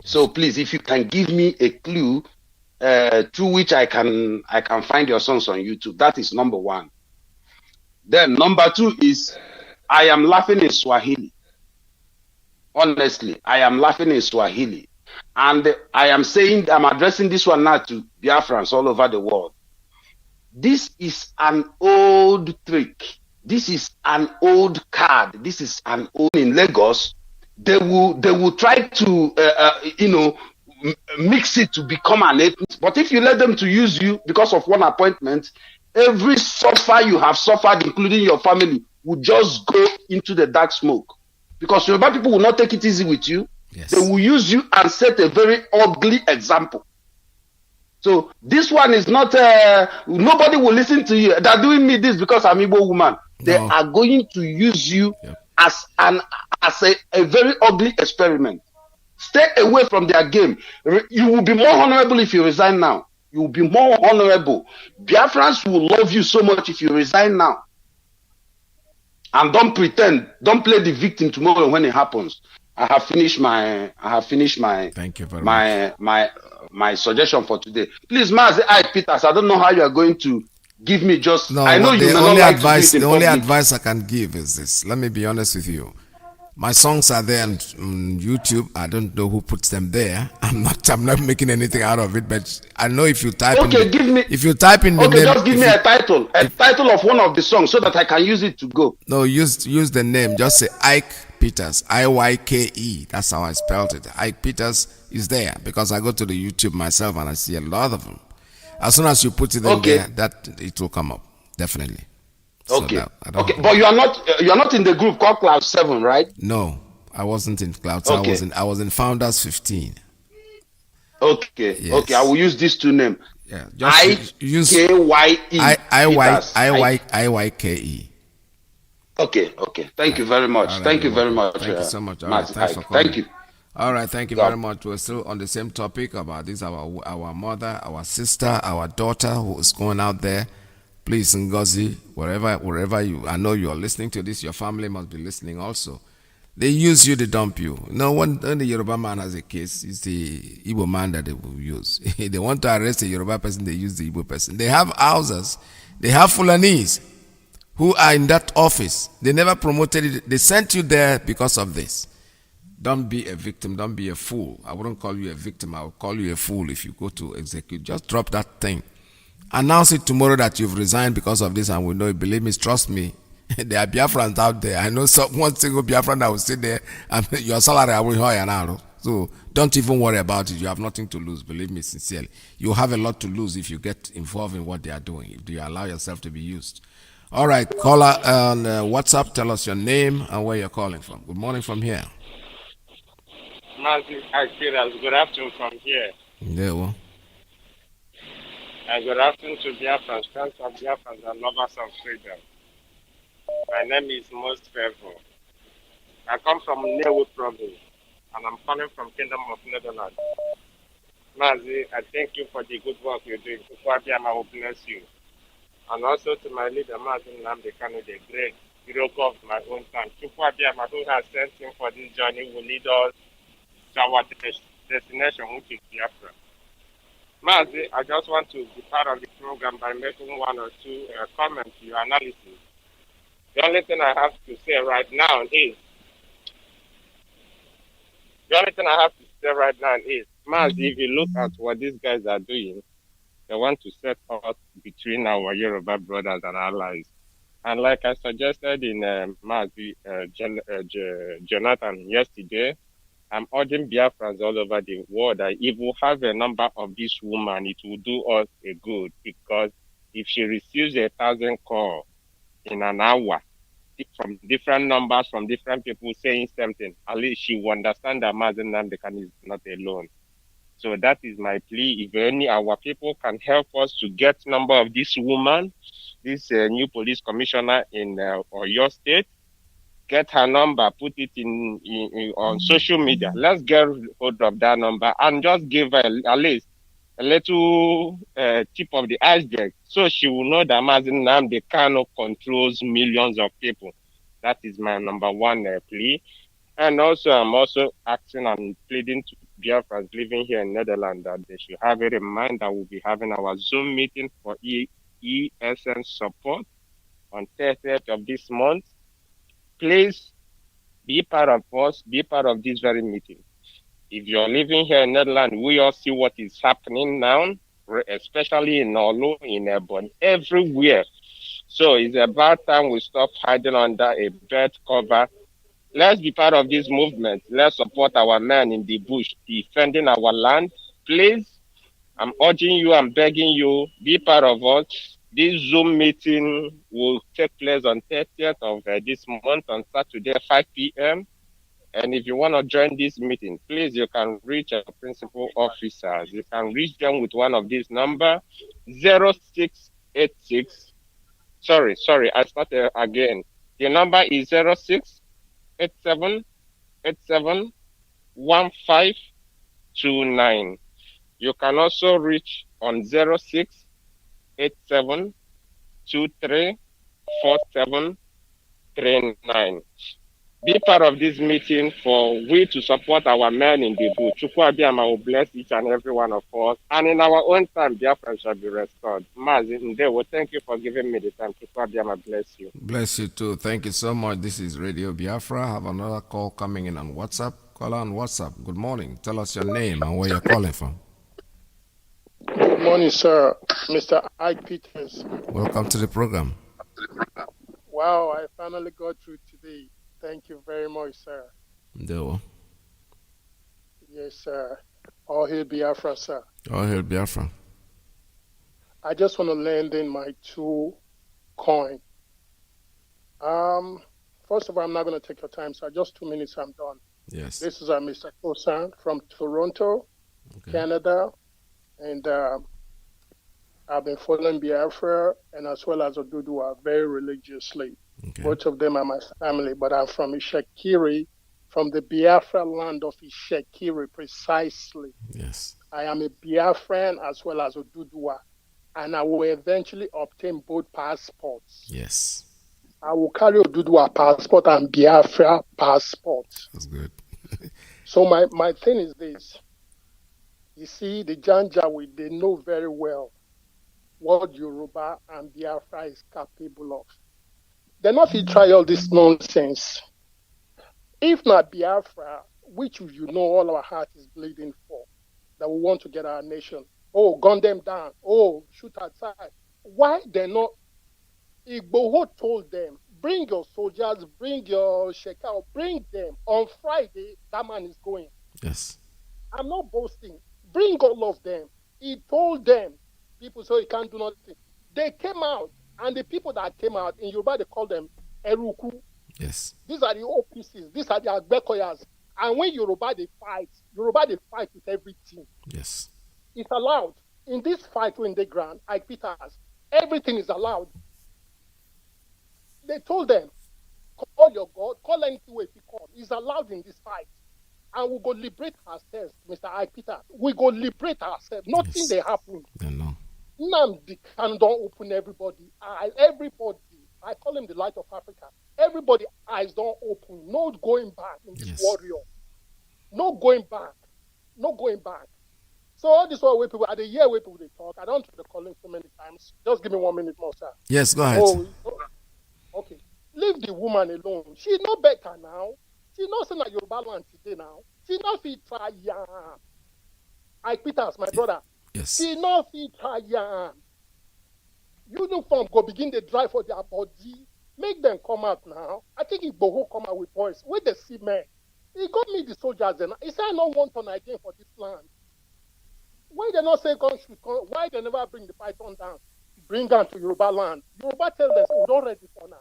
So please, if you can give me a clue through which I can find your songs on YouTube. That is number one. Then number two is I am laughing in Swahili. Honestly, I am laughing in Swahili. And I am saying, I'm addressing this one now to Biafrans all over the world. This is an old trick. This is an old card. This is an old in Lagos. They will try to, mix it to become an ethnic. But if you let them to use you because of one appointment, every suffer you have suffered, including your family, will just go into the dark smoke. Because Yoruba people will not take it easy with you. Yes. They will use you and set a very ugly example. So this one is not, nobody will listen to you. They're doing me this because I'm Igbo woman. They are going to use you as a very ugly experiment. Stay away from their game. You will be more honorable if you resign now. You will be more honorable. Biafrans will love you so much if you resign now. And don't pretend. Don't play the victim tomorrow when it happens. I have finished my Thank you very much. my suggestion for today. Please, Mazi Iyke Peters, I don't know how you are going to give me just. No, I know you the may only not like advice. to do it The in only public. advice I can give is this. Let me be honest with you. My songs are there on YouTube. I don't know who puts them there. I'm not making anything out of it. But I know if you type in Give me. if you type in the Okay, name, just give me a title of one of the songs so that I can use it to go. No, use the name. Just say Iyke Peters, Iyke. That's how I spelled it. Iyke Peters is there because I go to the YouTube myself and I see a lot of them. As soon as you put it in there, that it will come up definitely. Okay. So okay, but you are not in the group called Cloud 7, right? No, I wasn't in Cloud. Okay. I was in Founders 15. Okay. Yes. Okay, I will use these two names. Yeah, just use Iyke. Iyke. Okay. Thank you very much. Right, thank you very much. Thank you so much. All Mazi right, thanks for Iyke. calling. Thank you. All right, thank you very much. We're still on the same topic about this. Our mother, our sister, our daughter who is going out there. Please, Ngozi, wherever you, I know you are listening to this, your family must be listening also. They use you, they dump you. No, when the Yoruba man has a case, it's the Igbo man that they will use. They want to arrest a Yoruba person, they use the Igbo person. They have houses, they have Fulanis who are in that office. They never promoted it. They sent you there because of this. Don't be a victim. Don't be a fool. I wouldn't call you a victim. I would call you a fool if you go to execute. Just drop that thing. Announce it tomorrow that you've resigned because of this, and we know it. Believe me, trust me. There are Biafrans out there. I know one single Biafran that will sit there and your salary I will hire now. So don't even worry about it. You have nothing to lose. Believe me, sincerely. You have a lot to lose if you get involved in what they are doing, if you allow yourself to be used. All right, caller on WhatsApp, tell us your name and where you're calling from. Good morning from here. Mazi, good afternoon from here. Yeah, well. And good afternoon to Biafrans, friends of Biafrans and lovers of freedom. My name is Most Favor. I come from Newo province, and I'm calling from Kingdom of Netherlands. Mazi, I thank you for the good work you're doing. Biafra will bless you. And also to my leader, Mazi Nnamdi, the great hero of my own time. Biafra, who has sent him for this journey, will lead us to our destination, which is Biafra. Mazi, I just want to be part of the program by making one or two comments to your analysis. The only thing I have to say right now is, Mazi, if you look at what these guys are doing, they want to set us between our Yoruba brothers and allies. And like I suggested in Mazi, Jonathan yesterday, I'm urging Biafrans all over the world that if we have a number of this woman, it will do us a good, because if she receives 1,000 calls in an hour from different numbers, from different people saying something, at least she will understand that Mazi Nnamdi is not alone. So that is my plea. If any our people can help us to get number of this woman, this new police commissioner in Oyo State, get her number, put it in on social media. Let's get hold of that number and just give her at least a little tip of the iceberg, so she will know that Mazi Nnamdi cannot controls millions of people. That is my number one plea. And also, I'm also asking and pleading to Biafrans living here in Netherlands that they should have it in mind that we'll be having our Zoom meeting for ESN support on 30th of this month. Please be part of us, be part of this very meeting. If you're living here in Netherlands, we all see what is happening now, especially in Olu, in Ebon, everywhere. So it's about time we stop hiding under a bed cover. Let's be part of this movement. Let's support our men in the bush defending our land. Please, I'm urging you, I'm begging you, be part of us. This Zoom meeting will take place on 30th of this month on Saturday, 5 p.m. And if you want to join this meeting, please, you can reach our principal officers. You can reach them with one of these numbers, 0686. Sorry, I started again. The number is 0687871529. You can also reach on 0687234739. Be part of this meeting for we to support our men in the bush. Chukwuabiama will bless each and every one of us. And in our own time, Biafra shall be restored. Mazi Ndewo, thank you for giving me the time. Chukwuabiama bless you. Bless you too. Thank you so much. This is Radio Biafra. I have another call coming in on WhatsApp. Caller on WhatsApp. Good morning. Tell us your name and where you're calling from. Good morning, sir. Mr. Iyke Peters. Welcome to the program. Wow, I finally got through today. Thank you very much, sir. Ndewo. Yes, sir. All hail Biafra, sir. All hail Biafra. I just want to lend in my 2 coins. First of all, I'm not going to take your time, sir. Just 2 minutes, I'm done. Yes. This is Mr. Kosan from Toronto, Canada, and I've been following Biafra and as well as Oduduwa very religiously. Okay. Both of them are my family, but I'm from Ishekiri, from the Biafra land of Ishekiri, precisely. Yes. I am a Biafran as well as Oduduwa, and I will eventually obtain both passports. Yes. I will carry Oduduwa passport and Biafra passport. That's good. So my thing is this. You see, the Janjaweed, they know very well what Yoruba and Biafra is capable of. They're not to try all this nonsense. If not Biafra, which you know all our heart is bleeding for, that we want to get our nation. Oh, gun them down. Oh, shoot outside. Why they're not? Igboho told them, bring your soldiers, bring your shekau, bring them. On Friday, that man is going. Yes. I'm not boasting. Bring all of them. He told them, people say he can't do nothing. They came out, and the people that came out, in Yoruba, they call them Eruku. Yes. These are the OPCs. These are the Agbekoyas. And when Yoruba, they fight with everything. Yes. It's allowed. In this fight in the ground, Ike Peters, everything is allowed. They told them, call your God, call anything if you call. It's allowed in this fight. And we go liberate ourselves, Mr. Ike Peters. We go liberate ourselves. Nothing they happen. I know. Nnamdi can don't open everybody. Everybody. I call him the light of Africa. Everybody eyes don't open. No going back in this warrior. No going back. No going back. So all this way people, at the year where people they talk, I don't try to call him so many times. Just give me 1 minute more, sir. Yes, go ahead. Okay. Leave the woman alone. She's not better now. She's not saying that Yoruba land today now. She's not fit try yam. Ike Peters, my brother. Yes. She's not fit try yam. Uniform go begin the drive for their body. Make them come out now. I think Igboho come out with boys. Where they see men. He got me the soldiers and he said I don't want on again for this land. Why they not say why they never bring the python down? Bring down to Yoruba land. Yoruba tell them we don't ready for now.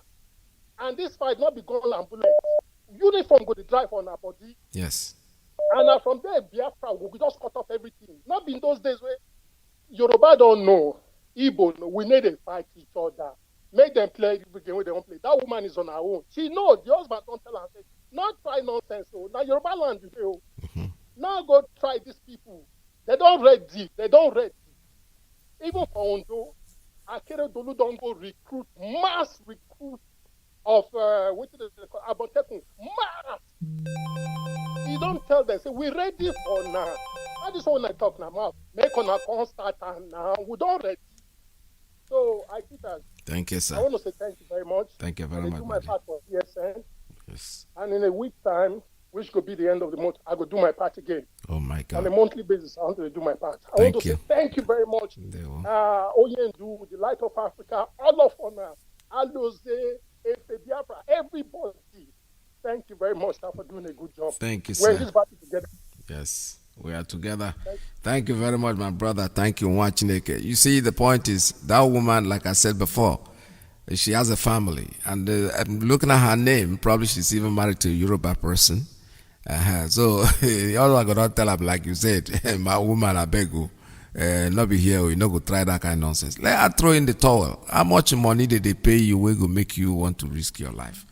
And this fight not be gun and bullets. Uniform go to drive on our body. Yes. And from there, Biafra will just cut off everything. Not be in those days where Yoruba don't know. Igbo know. We need to fight each other. Make them play the game where they don't play. That woman is on her own. She knows. The husband don't tell her. Say, not try nonsense. So now Yoruba land you know. Now go try these people. They don't ready. They don't ready. Even for Ondo, Akere Dolu don't go recruit, mass recruit of what is it called? Abotekun. Mass. You don't tell them, say, we're ready for now. I just want to talk now. Make on a constant and now. We don't ready. So, I think that. Thank you, sir. I want to say thank you very much. Thank you very much. I do my part for ESN. Yes. And in a week's time, which could be the end of the month, I will do my part again. Oh, my God. On a monthly basis, I want to do my part. I Thank want to you. say thank you very much. Oyendu, the Light of Africa, all of honor, Aloze, Efe Biafra, everybody. Thank you very much for doing a good job. Thank you, We're sir. in this battle together. Yes, we are together. Thank you very much, my brother. Thank you, watching it. You see, the point is, that woman, like I said before, she has a family. And looking at her name, probably she's even married to a Yoruba person. So, all I got to tell her, like you said, my woman, I beg you, not be here, you know, go try that kind of nonsense. Let her throw in the towel. How much money did they pay you? We go make you want to risk your life.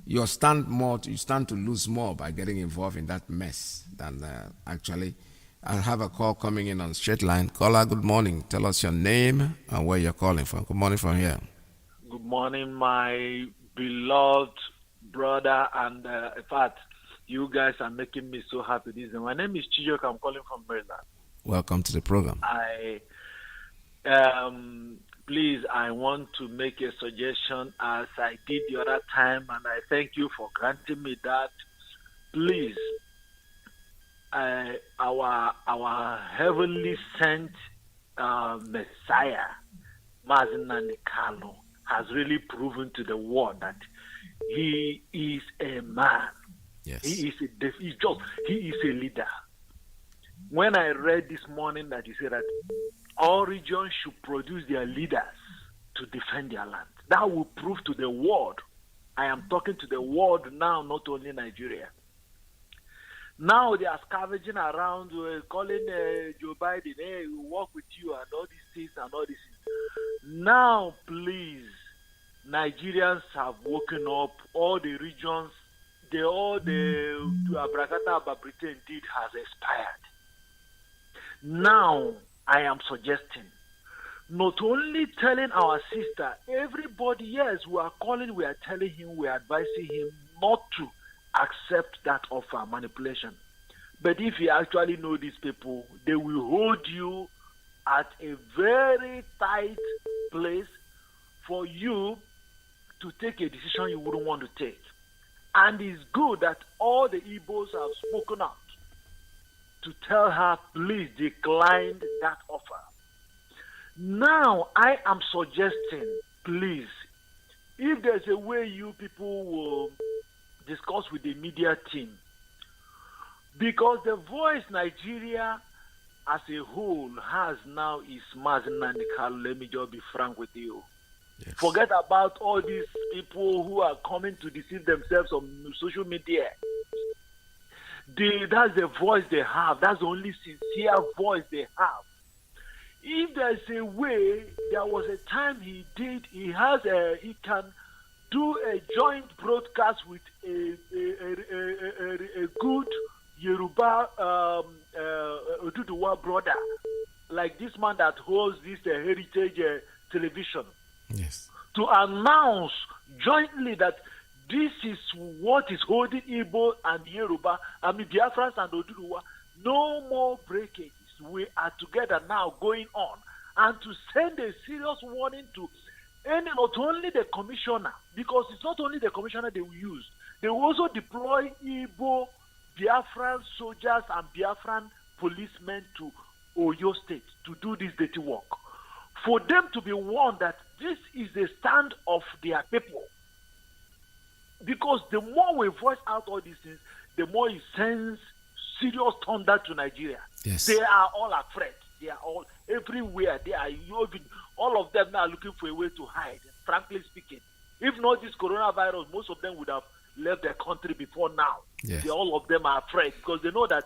You stand to lose more by getting involved in that mess than actually. I have a call coming in on straight line. Caller, good morning. Tell us your name and where you're calling from. Good morning from here. Good morning, my beloved brother, and in fact, you guys are making me so happy. My name is Chijok. I'm calling from Maryland. Welcome to the program. Please, I want to make a suggestion as I did the other time, and I thank you for granting me that. Please, our heavenly sent Messiah, Mazi Kano, has really proven to the world that he is a man. Yes. He is a leader. When I read this morning that he said that all regions should produce their leaders to defend their land, that will prove to the world. I am talking to the world now, not only Nigeria. Now they are scavenging around, calling Joe Biden, hey, we work with you and all these things and all these things. Now, please, Nigerians have woken up. All the regions, all the Abrakata Babritain did has expired. Now, I am suggesting, not only telling our sister, everybody, yes, we are calling, we are telling him, we are advising him not to accept that offer, manipulation. But if you actually know these people, they will hold you at a very tight place for you to take a decision you wouldn't want to take. And it's good that all the Igbos have spoken out to tell her, please decline that offer. Now, I am suggesting, please, if there's a way you people will discuss with the media team, because the voice Nigeria as a whole has now is Mazi. Let me just be frank with you. Yes. Forget about all these people who are coming to deceive themselves on social media. That's the voice they have. That's the only sincere voice they have. If there's a way, there was a time he can do a joint broadcast with a good Yoruba Oduduwa brother, like this man that holds this heritage television. Yes. To announce jointly that this is what is holding Igbo and Yoruba, Biafrans and Oduduwa. No more breakages. We are together now going on. And to send a serious warning to not only the commissioner, because it's not only the commissioner they will use, they will also deploy Igbo, Biafran soldiers and Biafran policemen to Oyo State to do this dirty work. For them to be warned that this is the stand of their people. Because the more we voice out all these things, the more it sends serious thunder to Nigeria. Yes. They are all afraid. They are all everywhere. They are all of them now looking for a way to hide, frankly speaking. If not this coronavirus, most of them would have left their country before now. Yes. All of them are afraid because they know that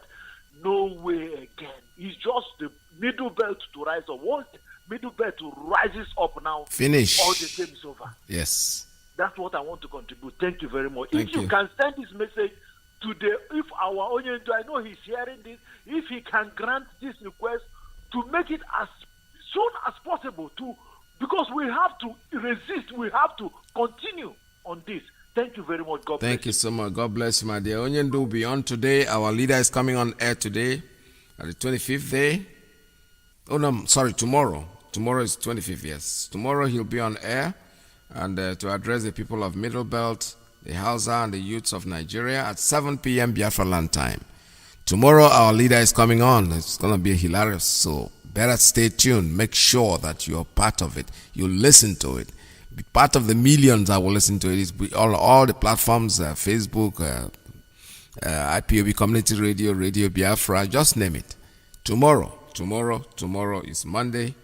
no way again. It's just the middle belt to rise up. Once the middle belt rises up now, finish. All the game is over. Yes. That's what I want to contribute. Thank you very much. Thank if you can send this message to if our Onyendu, I know he's hearing this, if he can grant this request to make it as soon as possible, because we have to resist, we have to continue on this. Thank you very much. God bless you. Thank you so much. God bless you, my dear. Onyendu will be on today. Our leader is coming on air today at the 25th day. Oh, no, sorry, tomorrow. Tomorrow is 25th, yes. Tomorrow he'll be on air and to address the people of Middle Belt, the Hausa, and the youths of Nigeria at 7 p.m. Biafra land time. Tomorrow our leader is coming on. It's going to be hilarious. So better stay tuned. Make sure that you're part of it. You listen to it. Be part of the millions that will listen to it. It's all the platforms, Facebook, IPOB Community Radio, Radio Biafra, just name it. Tomorrow is Monday,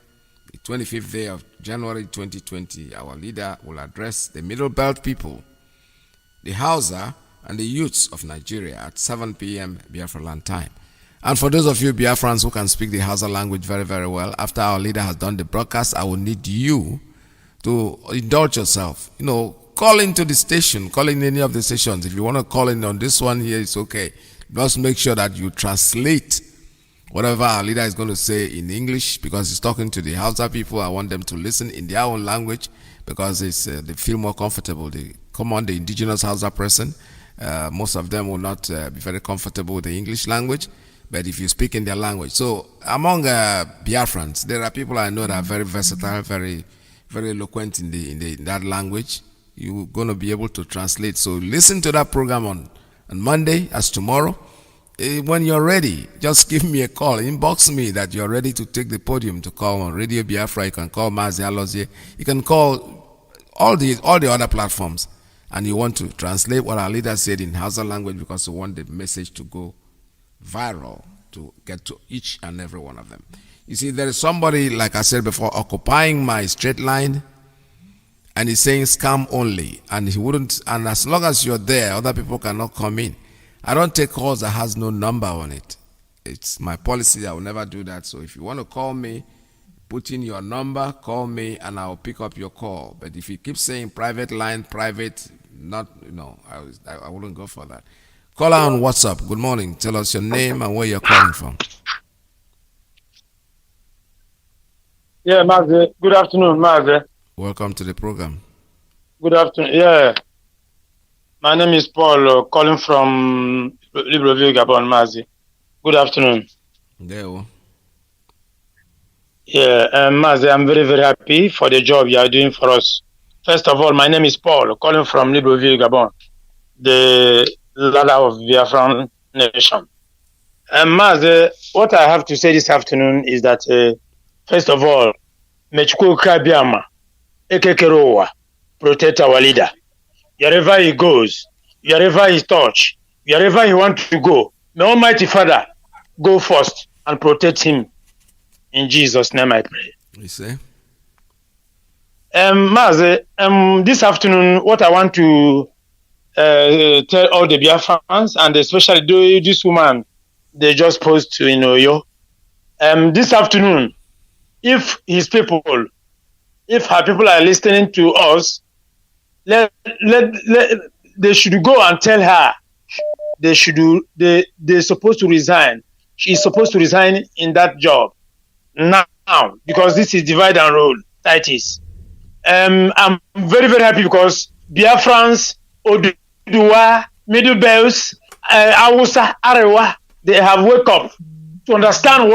the 25th day of January 2020. Our leader will address the Middle Belt people, the Hausa, and the youths of Nigeria at 7 p.m. Biafra land time. And for those of you Biafrans who can speak the Hausa language very, very well, after our leader has done the broadcast, I will need you to indulge yourself. Call into the station, call in any of the stations. If you want to call in on this one here, it's okay. Just make sure that you translate whatever our leader is going to say in English, because he's talking to the Hausa people. I want them to listen in their own language because they feel more comfortable. They come on, the indigenous Hausa person. Most of them will not be very comfortable with the English language, but if you speak in their language. So among Biafrans, there are people I know that are very versatile, very, very eloquent in that language. You're going to be able to translate. So listen to that program on Monday as tomorrow. When you're ready, just give me a call. Inbox me that you're ready to take the podium to call on Radio Biafra. You can call Mazi Alozie. You can call all the other platforms. And you want to translate what our leader said in Hausa language because you want the message to go viral, to get to each and every one of them. You see, there is somebody, like I said before, occupying my straight line, and he's saying scam only, and he wouldn't. And as long as you're there, other people cannot come in. I don't take calls that has no number on it. It's my policy. I will never do that. So if you want to call me, put in your number, call me, and I'll pick up your call. But if you keep saying private line, private, I wouldn't go for that. Call her on WhatsApp. Good morning. Tell us your name and where you're calling from. Yeah, Mazi. Good afternoon, Mazi. Welcome to the program. Good afternoon. Yeah. My name is Paul, calling from Libreville, Gabon, Mazi. Good afternoon. There. Yeah, Mazi, I'm very, very happy for the job you are doing for us. First of all, my name is Paul, calling from Libreville, Gabon. the ladder of Biafran nation. Mazi, what I have to say this afternoon is that, first of all, Mechukwu Kabiama, Ekekerowa, protect our leader. Wherever he goes, wherever he touch, wherever he wants to go, may Almighty Father go first and protect him. In Jesus' name I pray. You say? Mazi, this afternoon, what I want to tell all the Biafrans, and especially this woman they just posed to Oyo. This afternoon, if her people are listening to us, they should go and tell her they're supposed to resign. She's supposed to resign in that job now, because this is divide and rule. That is. I'm very, very happy because Biafrans, Oduduwa, Middle Bells, Awusa, Arewa, they have woke up to understand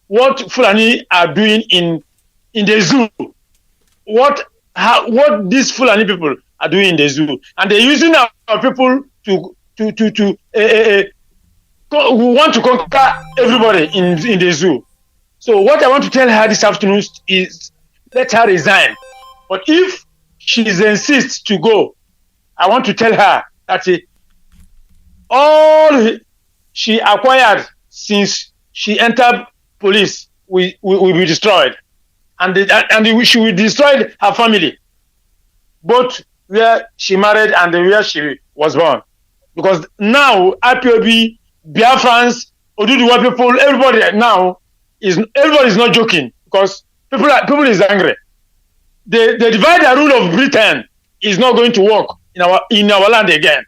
what Fulani are doing in the zoo. What these Fulani people are doing in the zoo, and they're using our people to who want to conquer everybody in the zoo. So what I want to tell her this afternoon is let her resign. But if she insists to go, I want to tell her that all she acquired since she entered police will be destroyed. And she will destroy her family, both where she married and where she was born. Because now, IPOB, Biafrans, Oduduwa people, everybody now, everybody is not joking, because people is angry. The divide and rule of Britain is not going to work in our land again.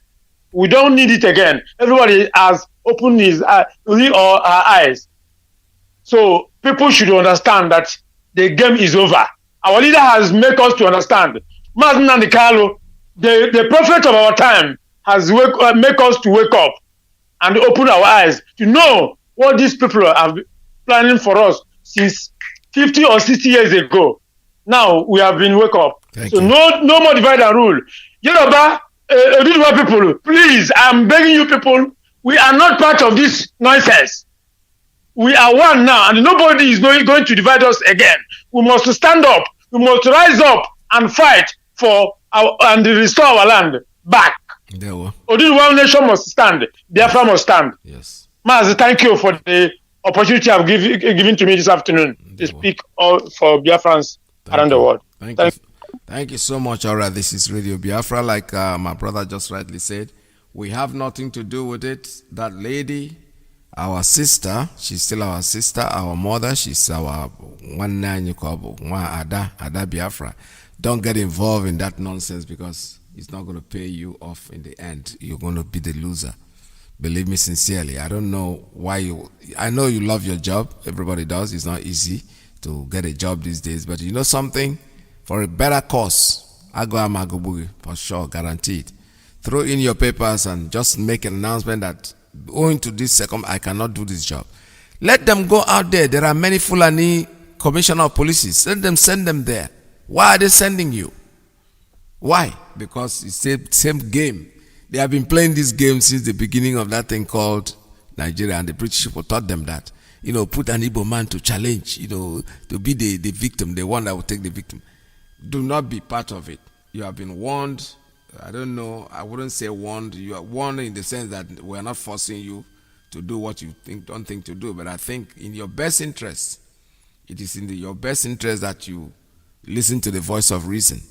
We don't need it again. Everybody has opened his her eyes. So people should understand that the game is over. Our leader has made us to understand. Mazi and Carlo, the prophet of our time, has made us to wake up and open our eyes to know what these people have been planning for us since 50 or 60 years ago. Now we have been wake up. No more divide and rule. Yoruba, people, please, I'm begging you people, we are not part of this nonsense. We are one now, and nobody is going to divide us again. We must stand up. We must rise up and fight and restore our land back. Oduduwa nation must stand. Biafra must stand. Yes. Mazi, thank you for the opportunity I've given to me this afternoon to speak for Biafrans around the world. Thank you so much. All right, this is Radio Biafra. Like my brother just rightly said, we have nothing to do with it. That lady, our sister, she's still our sister. Our mother, she's our one Ada Biafra. Don't get involved in that nonsense, because it's not going to pay you off in the end. You're going to be the loser. Believe me sincerely. I don't know why I know you love your job. Everybody does. It's not easy to get a job these days. But you know something? For a better cause, Agoamagobugi, for sure, guaranteed. Throw in your papers and just make an announcement that owing to this I cannot do this job. Let them go out there. There are many Fulani commissioner of police. Let them send them there. Why are they sending you? Why? Because it's the same game. They have been playing this game since the beginning of that thing called Nigeria, and the British people taught them that. Put an Igbo man to challenge, to be the victim, the one that will take the victim. Do not be part of it. You have been warned. I don't know. I wouldn't say warned. You are warned in the sense that we are not forcing you to do what you don't think to do. But I think in your best interest, it is in your best interest that you listen to the voice of reason.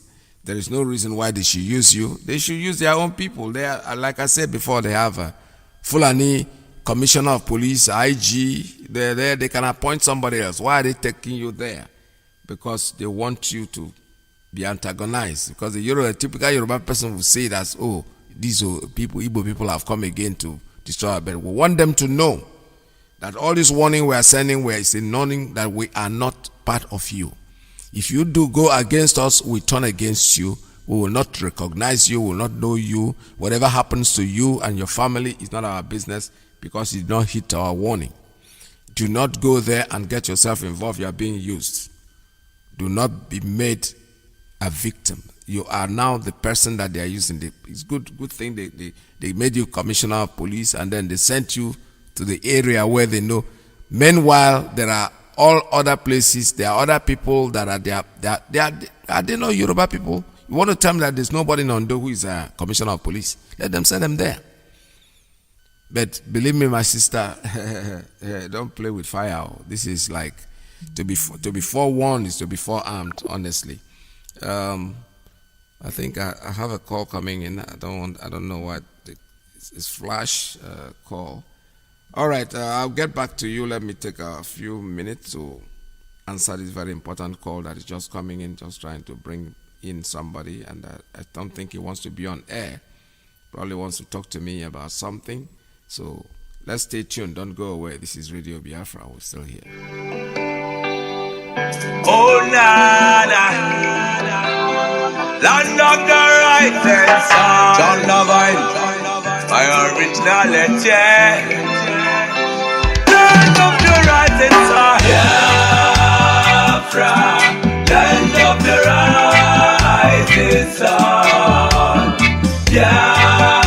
There is no reason why they should use you. They should use their own people. They are, like I said before, they have a Fulani commissioner of police, IG. They're there. They can appoint somebody else. Why are they taking you there? Because they want you to be antagonized. Because a typical Yoruba person will say that, these people, Igbo people have come again to destroy our bed. We want them to know that all this warning we are sending, we are knowing that we are not part of you. If you do go against us, we turn against you. We will not recognize you, we will not know you. Whatever happens to you and your family is not our business, because you did not hit our warning. Do not go there and get yourself involved. You are being used. Do not be made a victim. you are now the person that they are using. It's good thing they made you commissioner of police, and then they sent you to the area where they know. Meanwhile, there are all other places. There are other people that are there. Are they not Yoruba people? You want to tell me that there's nobody in Ondo who is a commissioner of police? Let them send them there. But believe me, my sister, don't play with fire. This is like to be forewarned is to be forearmed. Honestly, I think I have a call coming in. I don't know what it's flash call. All right, I'll get back to you. Let me take a few minutes to answer this very important call that is just coming in. Just trying to bring in somebody, and I don't think he wants to be on air. Probably wants to talk to me about something. So let's stay tuned. Don't go away. This is Radio Biafra. We're still here. Oh, nana, land of the rising sun, John Levine, my originality. Land of the rising sun, Biafra, land of the rising sun, Biafra,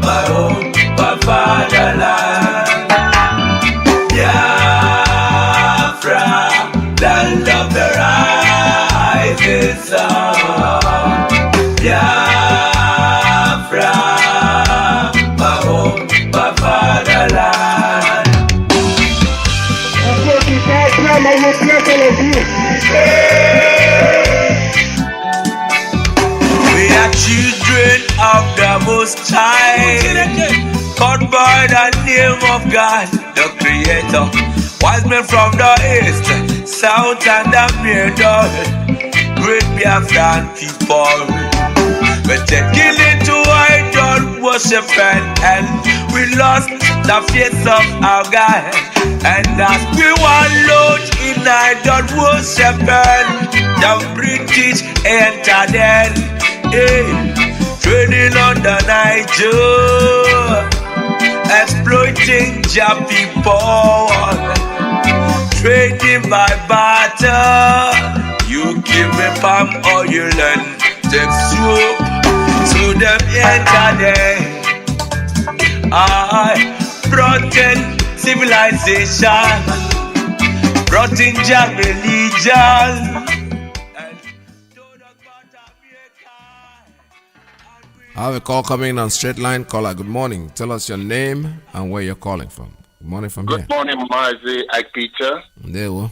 my home, my fatherland. Biafra, land of the rising sun. Biafra, my home, my fatherland. We are children of the Most High, called by the name of God, the Creator. Wise men from the east, south, and the middle, great Biafran people. We're taking it to idol worship, and we lost the faith of our God. And as we wallowed in idol worship, the British entered in, trading on the Niger, exploiting your people, trading by barter. You give me palm oil and take soup to them enter. I brought in civilization, brought in your religion. I have a call coming on straight line. Caller, good morning. Tell us your name and where you're calling from. Good morning from here. Good morning, Mazi, Iyke Peter. There we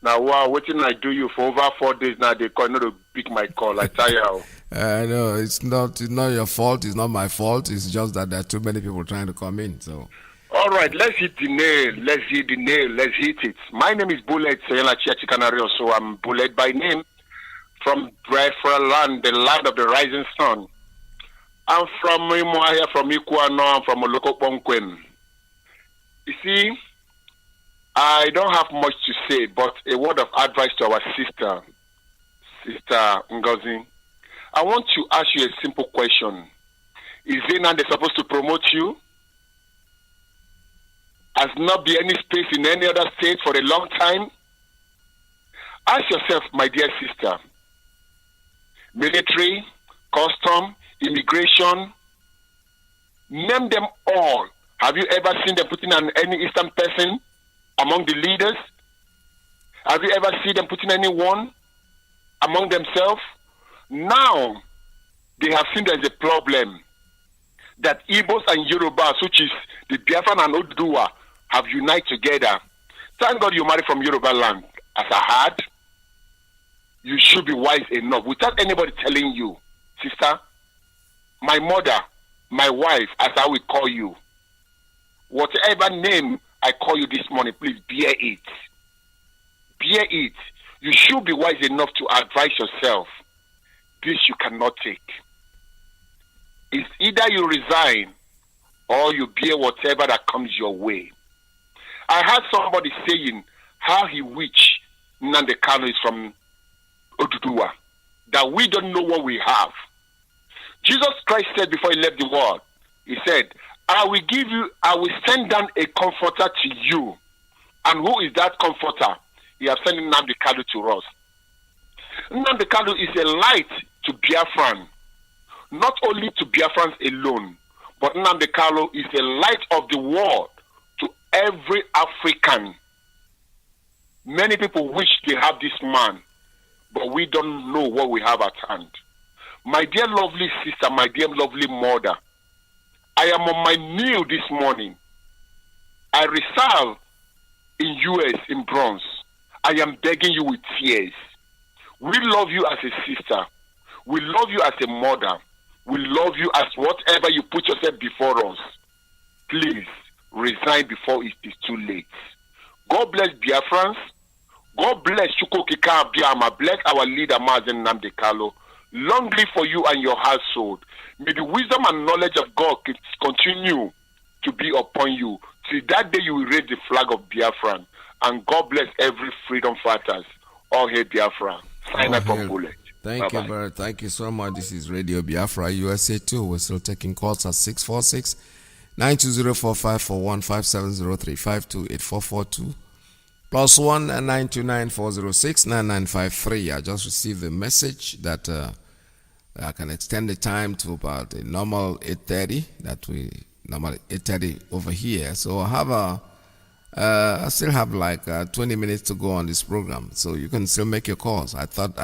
Now, wow, what did I do you for over 4 days now? They call not to pick my call. I tell you. No, it's not your fault. It's not my fault. It's just that there are too many people trying to come in. So, all right, let's hit the nail. Let's hit the nail. Let's hit it. My name is Bullet Sayela Chiachikanario, so I'm Bullet by name from Biafra land, the land of the rising sun. I'm from Imoahia, from Ikuano, I'm from Olokokponkwen. You see, I don't have much to say, but a word of advice to our sister Ngozi. I want to ask you a simple question. Is it now they're supposed to promote you? Has not been any space in any other state for a long time? Ask yourself, my dear sister, military, custom, immigration, name them all. Have you ever seen them putting any Eastern person among the leaders? Have you ever seen them putting anyone among themselves? Now, they have seen there's a problem that Igbos and Yorubas, which is the Biafran and Oduduwa, have united together. Thank God you married from Yoruba land. As I had, you should be wise enough without anybody telling you, sister, my mother, my wife, as I will call you, whatever name I call you this morning, please bear it. Bear it. You should be wise enough to advise yourself. This you cannot take. It's either you resign or you bear whatever that comes your way. I heard somebody saying how he wished Nnamdi Kanu is from Oduduwa, that we don't know what we have. Jesus Christ said before he left the world, he said, I will send down a comforter to you. And who is that comforter? he has sent Nnamdi Kanu to us. Nnamdi Kanu is a light to Biafran, not only to Biafrans alone, but Nnamdi Kanu is a light of the world to every African. Many people wish they have this man, but we don't know what we have at hand. My dear lovely sister, my dear lovely mother, I am on my knee this morning. I reside in US in Bronx. I am begging you with tears. We love you as a sister. We love you as a mother. We love you as whatever you put yourself before us. Please resign before it is too late. God bless Biafrans. God bless Chukwukika Abiyama. Bless our leader Mazi Nnamdi Kanu. Long live for you and your household. May the wisdom and knowledge of God continue to be upon you. Till that day you will raise the flag of Biafra. And God bless every freedom fighters. All hail Biafra. Sign up from Bullet. Thank you, brother. Thank you so much. This is Radio Biafra USA 2. We're still taking calls at 646-920-4541-5703-528-442 +1 929-406-9953. I just received a message that I can extend the time to about a normal 8:30. That we normally 8:30 over here. So I still have like 20 minutes to go on this program, so you can still make your calls. I thought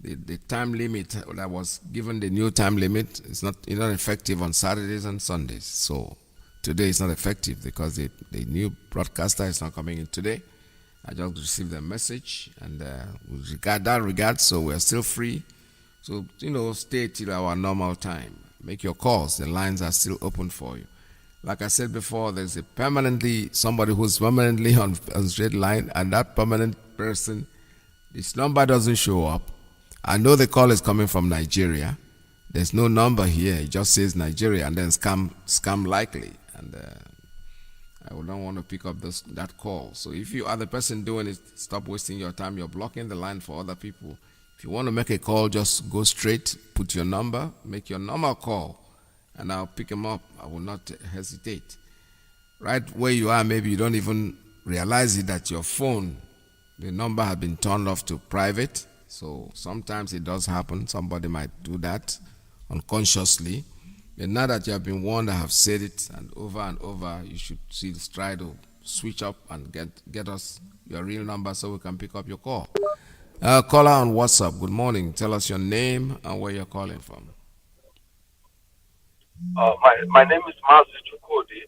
the time limit that was given, the new time limit, is not effective on Saturdays and Sundays. So today is not effective because the new broadcaster is not coming in today. I just received a message, and with regard, so we're still free. So, stay till our normal time. Make your calls. The lines are still open for you. Like I said before, there's somebody who's permanently on straight line, and that permanent person, this number doesn't show up. I know the call is coming from Nigeria. There's no number here. It just says Nigeria, and then scam likely. And I would not want to pick up that call. So if you are the person doing it, stop wasting your time. You're blocking the line for other people. If you want to make a call, just go straight, put your number, make your normal call, and I'll pick them up. I will not hesitate. Right where you are, maybe you don't even realize it that your phone, the number has been turned off to private. So sometimes it does happen. Somebody might do that unconsciously. But now that you have been warned, I have said it, and over, you should try to switch up and get us your real number so we can pick up your call. Caller on WhatsApp, good morning. Tell us your name and where you're calling from. My name is Mazi.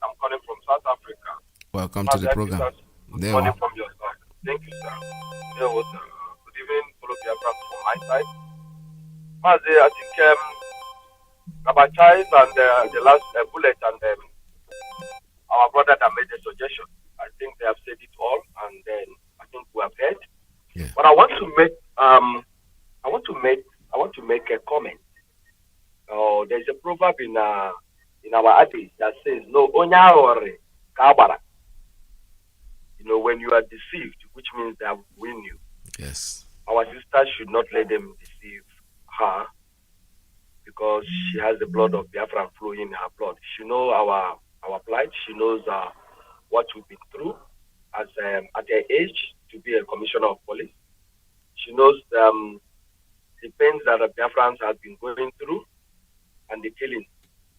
I'm calling from South Africa. Welcome to the program. Good morning from your side. Thank you, sir. Good evening, follow Biafra from my side. Mazi, I think about Child and the last bullet and our brother that made the suggestion. I think they have said it all, and then I think we have heard. Yeah. But I want to make a comment. There's a proverb in our Adi that says, "No onyaore kabara." When you are deceived, which means they have win you. Yes. Our sister should not let them deceive her, because she has the blood of Biafra flowing in her blood. She knows our plight. She knows what we've been through at her age to be a commissioner of police. She knows the pains that the Biafrans have been going through and the killing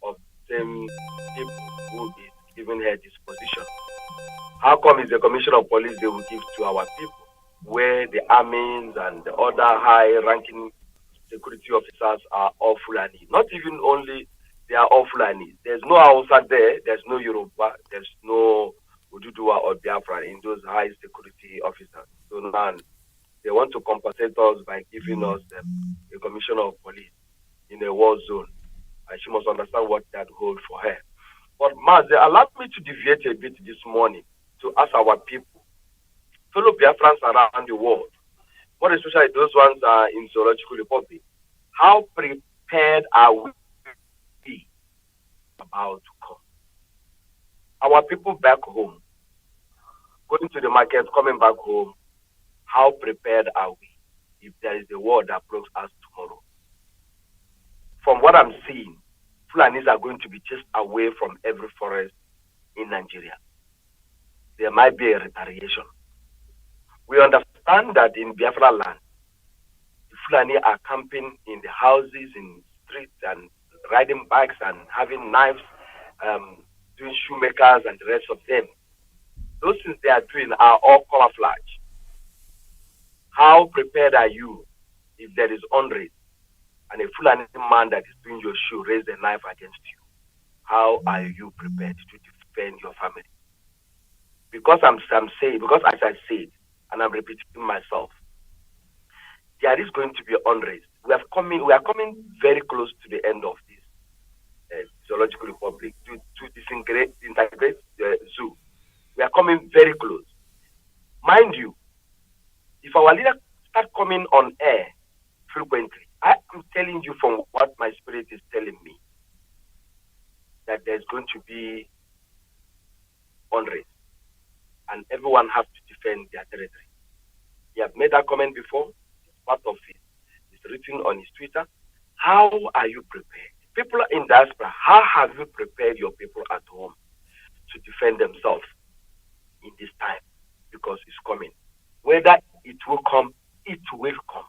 of same people who is giving her this position. How come is the commissioner of police they will give to our people, where the armies and the other high-ranking security officers are all Fulani? Not even only they are all Fulani. There's no Hausa there. There's no Yoruba. There's no Ududua or Biafra in those high security officers. So now they want to compensate us by giving us a commissioner of police in a war zone. And she must understand what that holds for her. But Mazi, allow me to deviate a bit this morning to ask our people, fellow Biafrans around the world, more especially those ones in Zoological Republic, how prepared are we about to come? Our people back home, going to the market, coming back home, how prepared are we if there is a war that blows us tomorrow? From what I'm seeing, Fulanis are going to be chased away from every forest in Nigeria. There might be a retaliation. We understand that in Biafra land, the Fulani are camping in the houses, in streets, and riding bikes and having knives, doing shoemakers and the rest of them. Those things they are doing are all camouflage. How prepared are you if there is unrest and a Fulani man that is doing your shoe raise a knife against you? How are you prepared to defend your family? Because as I said, and I'm repeating myself, there is going to be unrest. We are coming very close to the end of this zoological republic to integrate the zoo. We are coming very close. Mind you, if our leaders start coming on air frequently, I am telling you from what my spirit is telling me, that there's going to be unrest, and everyone has to defend their territory. He has made that comment before. It's part of it. It's written on his Twitter. How are you prepared? People in diaspora, how have you prepared your people at home to defend themselves in this time? Because it's coming. Whether it will come, it will come.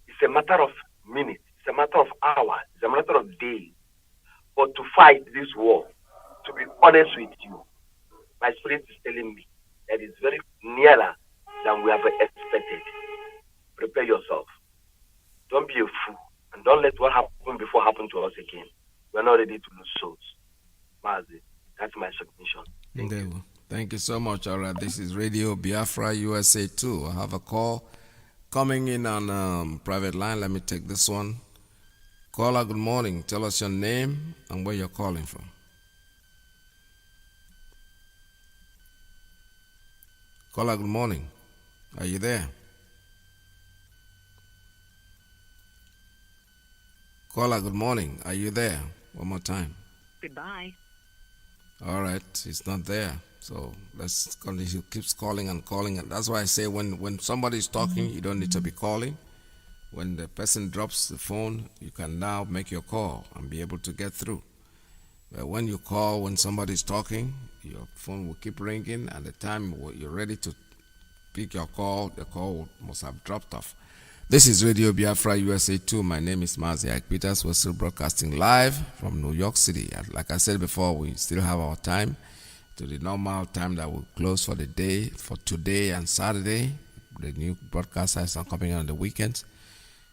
It's a matter of minutes. It's a matter of hours. It's a matter of days. But to fight this war, to be honest with you, my spirit is telling me that it's very nearer than we have expected. Prepare yourself. Don't be a fool. And don't let what happened before happen to us again. We're not ready to lose souls. Mazi, that's my submission. Thank you so much. All right, this is Radio Biafra USA 2. I have a call coming in on private line. Let me take this one. Caller, good morning. Tell us your name and where you're calling from. Caller, good morning. Are you there? Caller, good morning. Are you there? One more time. Goodbye. All right, it's not there. So let's continue. He keeps calling and calling. And that's why I say when somebody is talking, you don't need to be calling. When the person drops the phone, you can now make your call and be able to get through. But when you call, when somebody is talking, your phone will keep ringing. And the time you're ready to pick your call, the call must have dropped off. This is Radio Biafra USA 2. My name is Mazi Iyke. We're still broadcasting live from New York City. Like I said before, we still have our time to the normal time that we'll close for the day, for today and Saturday. The new broadcast is not coming on the weekends.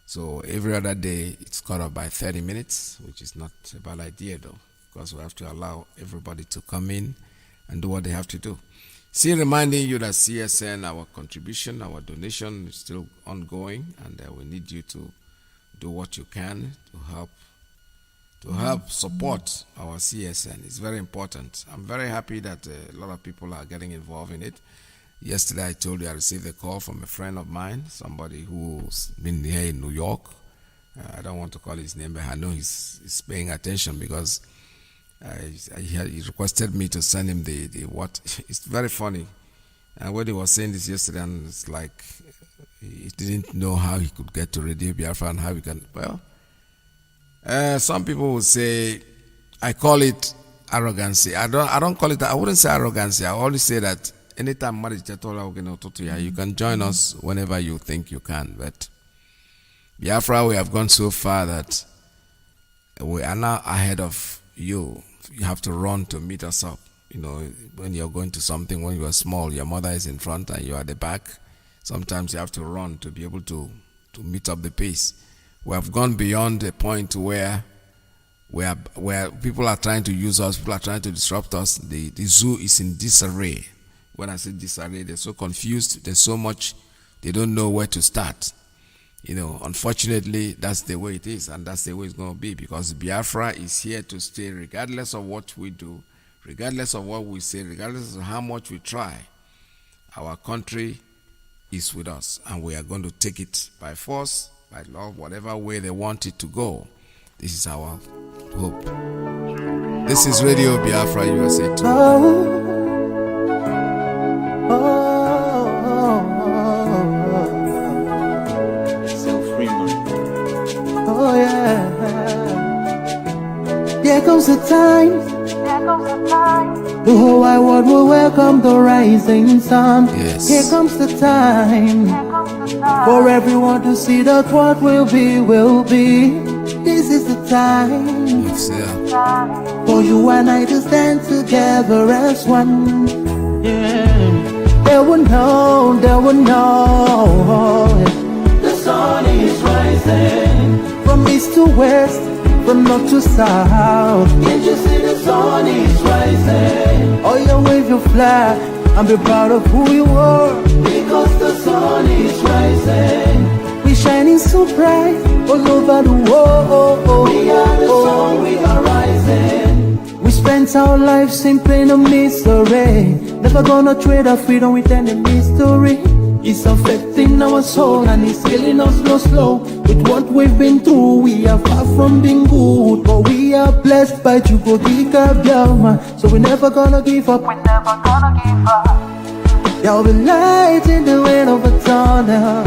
So every other day, it's cut off by 30 minutes, which is not a bad idea though, because we have to allow everybody to come in and do what they have to do. Still reminding you that CSN, our contribution, our donation is still ongoing, and we need you to do what you can to help support our CSN. It's very important. I'm very happy that a lot of people are getting involved in it. Yesterday, I told you I received a call from a friend of mine, somebody who's been here in New York. I don't want to call his name, but I know he's paying attention because he requested me to send him the what. It's very funny. And when he was saying this yesterday, and it's like he didn't know how he could get to Radio Biafra and how he can. Well, some people will say, I call it arrogancy. I don't call it. I wouldn't say arrogancy. I only say that anytime you can join us whenever you think you can. But Biafra, we have gone so far that we are now ahead of you. You have to run to meet us up. You know, when you're going to something, when you are small, your mother is in front and you are at the back. Sometimes you have to run to be able to meet up the pace. We have gone beyond a point where people are trying to use us, people are trying to disrupt us. The zoo is in disarray. When I say disarray, they're so confused. There's so much, they don't know where to start. You know, unfortunately, that's the way it is, and that's the way it's going to be, because Biafra is here to stay regardless of what we do, regardless of what we say, regardless of how much we try. Our country is with us, and we are going to take it by force, by law, whatever way they want it to go. This is our hope. This is Radio Biafra USA 2. Oh yeah. There comes a time The whole wide world will welcome the rising sun. Yes. Here comes the time for everyone to see that what will be, will be. This is the time for you and I to stand together as one. Yeah. They will know, they will know. The sun is rising from east to west, from north to south. Can't you see the sun is rising? Oh, you wave your flag and be proud of who you are, because the sun is rising. We shining so bright all over the world. We are the sun, we are rising. We spent our lives in pain and misery, never gonna trade our freedom with any mystery. It's affecting our soul and it's killing us slow. With what we've been through, we are far from being good, but we are blessed by Chukwudika Biafra. So we're never gonna give up. We're never gonna give up. There'll be light in the wind of a tunnel.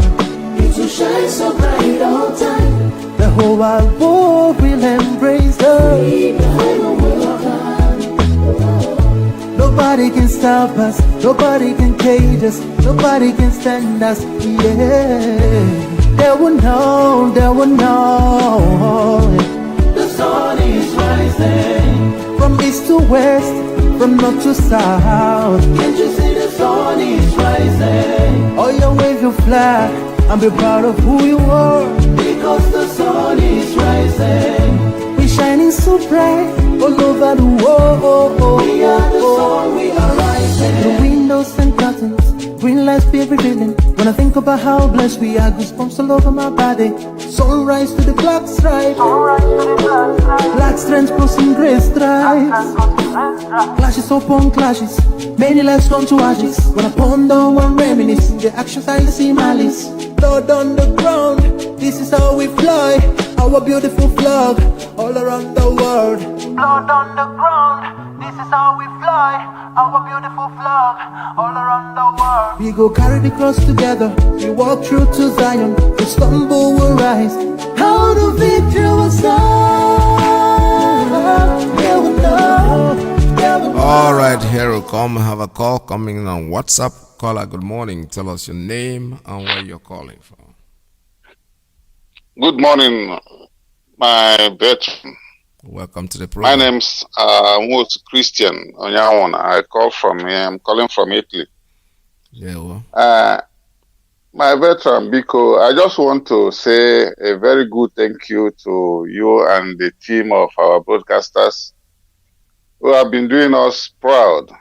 It will shine so bright all time. The whole wide world will embrace us. Nobody can stop us, nobody can cage us, nobody can stand us, yeah. They will know, they will know. The sun is rising from east to west, from north to south. Can't you see the sun is rising? Oh, you wave your flag and be proud of who you are, because the sun is rising. We're shining so bright all over the world. We are the sun, we are rising. The windows and curtains, green lights be revealing. When I think about how blessed we are, goosebumps all over my body. Sunrise to the black stripe, black strands crossing grey stripes. Clashes upon clashes, many lives come to ashes. When I ponder and reminisce, the actions I see malice. Blood on the ground, this is how we fly. Our beautiful flag all around the world. Blood on the ground, this is how we fly. Our beautiful flag all around the world. We go carry the cross together. We walk through to Zion. We stumble, will rise. How the victory will start. All right, here we come. Have a call coming in on WhatsApp. Caller, good morning. Tell us your name and where you're calling from. Good morning, my veteran. Welcome to the program. My name's Christian Onyawona. I'm calling from Italy. Yeah, well. My veteran, Biko, I just want to say a very good thank you to you and the team of our broadcasters who have been doing us proud,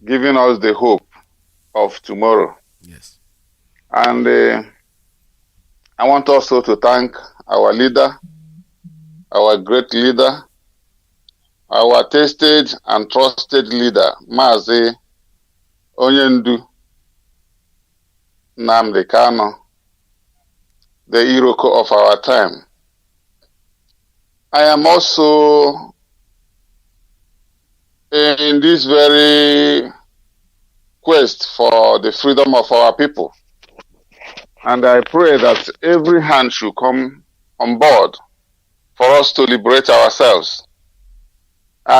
giving us the hope of tomorrow. Yes. And I want also to thank our leader, our great leader, our tested and trusted leader, Mazi Onyendu Nnamdi Kanu, the Iroko of our time. I am also in this very quest for the freedom of our people. And I pray that every hand should come on board for us to liberate ourselves.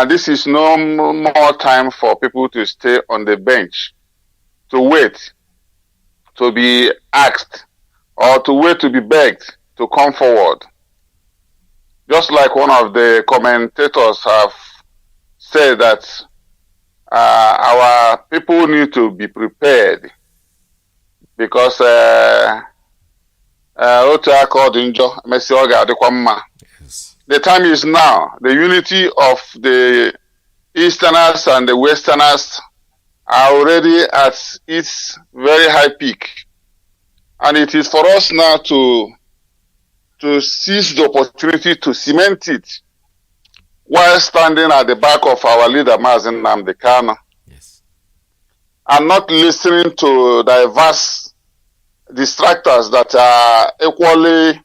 This is no more time for people to stay on the bench, to wait, to be asked, or to wait to be begged to come forward. Just like one of the commentators have said that our people need to be prepared, because the time is now. The unity of the Easterners and the Westerners are already at its very high peak. And it is for us now to seize the opportunity to cement it while standing at the back of our leader, Mazi Nnamdi Kanu. Yes. And not listening to diverse distractors that are equally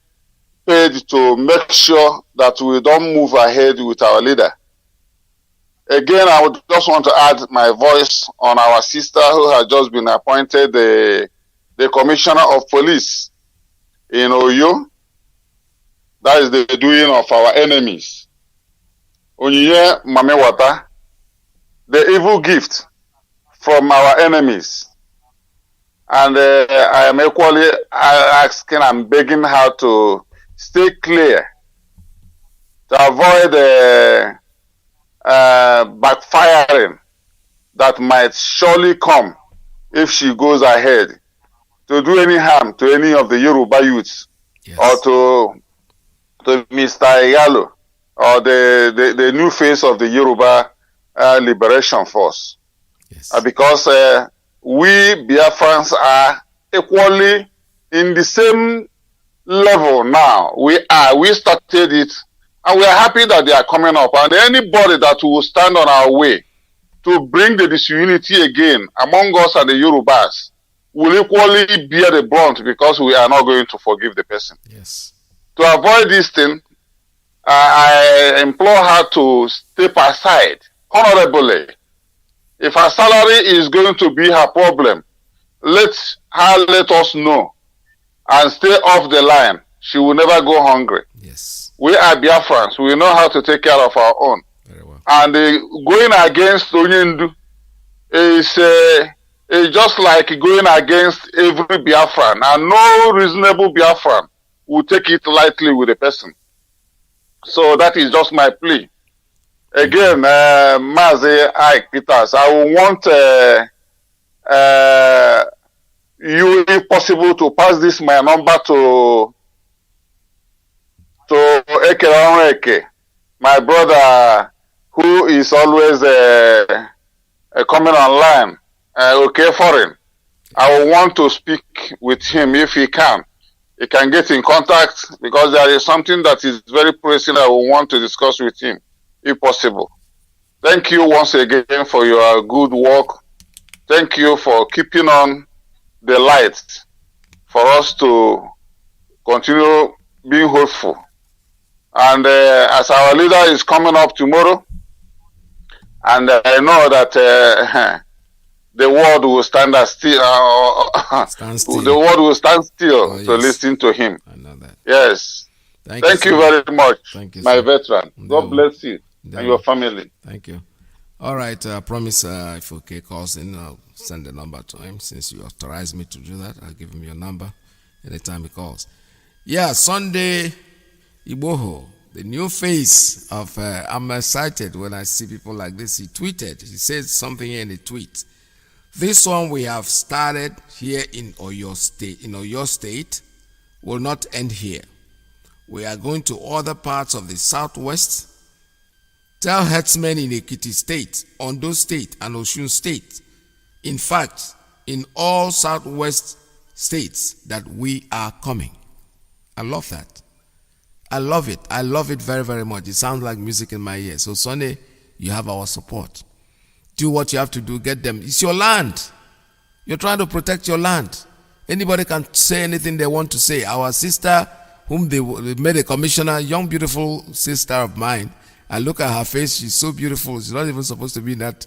paid to make sure that we don't move ahead with our leader. Again, I would just want to add my voice on our sister who has just been appointed the Commissioner of Police in Oyo. That is the doing of our enemies, Onyinye Mame Wata, the evil gift from our enemies. And I am equally asking and begging her to stay clear, to avoid backfiring that might surely come if she goes ahead to do any harm to any of the Yoruba youths, or to Mr. Yalo, or the new face of the Yoruba Liberation Force. Because we Biafrans are equally in the same level now. We started it, and we are happy that they are coming up. And anybody that will stand on our way to bring the disunity again among us and the Yorubas will equally bear the brunt, because we are not going to forgive the person. Yes. To avoid this thing, I implore her to step aside honorably. If her salary is going to be her problem, let us know and stay off the line. She will never go hungry. Yes. We are Biafrans. We know how to take care of our own. Very well. And going against Onyendu is just like going against every Biafran. And no reasonable Biafran will take it lightly with a person. So that is just my plea. Again, Mazi, Iyke, Peters, I will want you, if possible, to pass this my number to Iyke, my brother, who is always coming online, foreign. I will want to speak with him if he can. He can get in contact, because there is something that is very pressing I will want to discuss with him, if possible. Thank you once again for your good work. Thank you for keeping on the light for us to continue being hopeful. And as our leader is coming up tomorrow, and I know that the world will stand still. The world will stand still to listen to him. I know that. Yes. Thank you very much, my veteran. God bless you and your family. Thank you. All right. I promise if OK calls in, I'll send the number to him. Since you authorized me to do that, I'll give him your number anytime he calls. Yeah, Sunday Iboho, the new face of, I'm excited when I see people like this. He tweeted, he said something in the tweet. This one we have started here in Oyo State, will not end here. We are going to other parts of the southwest. Tell herdsmen in Ekiti State, Ondo State, and Osun State, in fact, in all southwest states, that we are coming. I love that. I love it. I love it very, very much. It sounds like music in my ear. So Sunday, you have our support. Do what you have to do. Get them. It's your land. You're trying to protect your land. Anybody can say anything they want to say. Our sister, whom they made a commissioner, young, beautiful sister of mine, I look at her face. She's so beautiful. She's not even supposed to be in that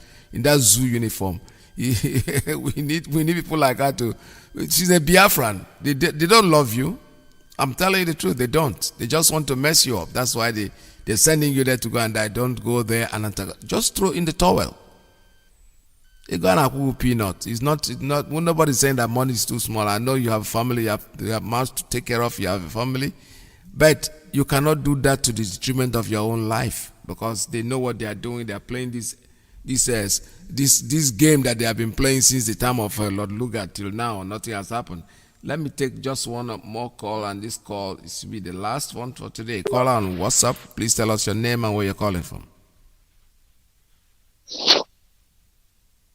zoo uniform. we need people like her to. She's a Biafran. They don't love you. I'm telling you the truth. They don't. They just want to mess you up. That's why they're sending you there to go and die. Don't go there and just throw in the towel. You're gonna cook peanut. It's not. Nobody's saying that money is too small. I know you have a family. You have mouths to take care of. You have a family, but you cannot do that to the detriment of your own life, because they know what they are doing. They are playing this game that they have been playing since the time of Lord Lugard till now. Nothing has happened. Let me take just one more call, and this call is to be the last one for today. Call on WhatsApp. Please tell us your name and where you're calling from.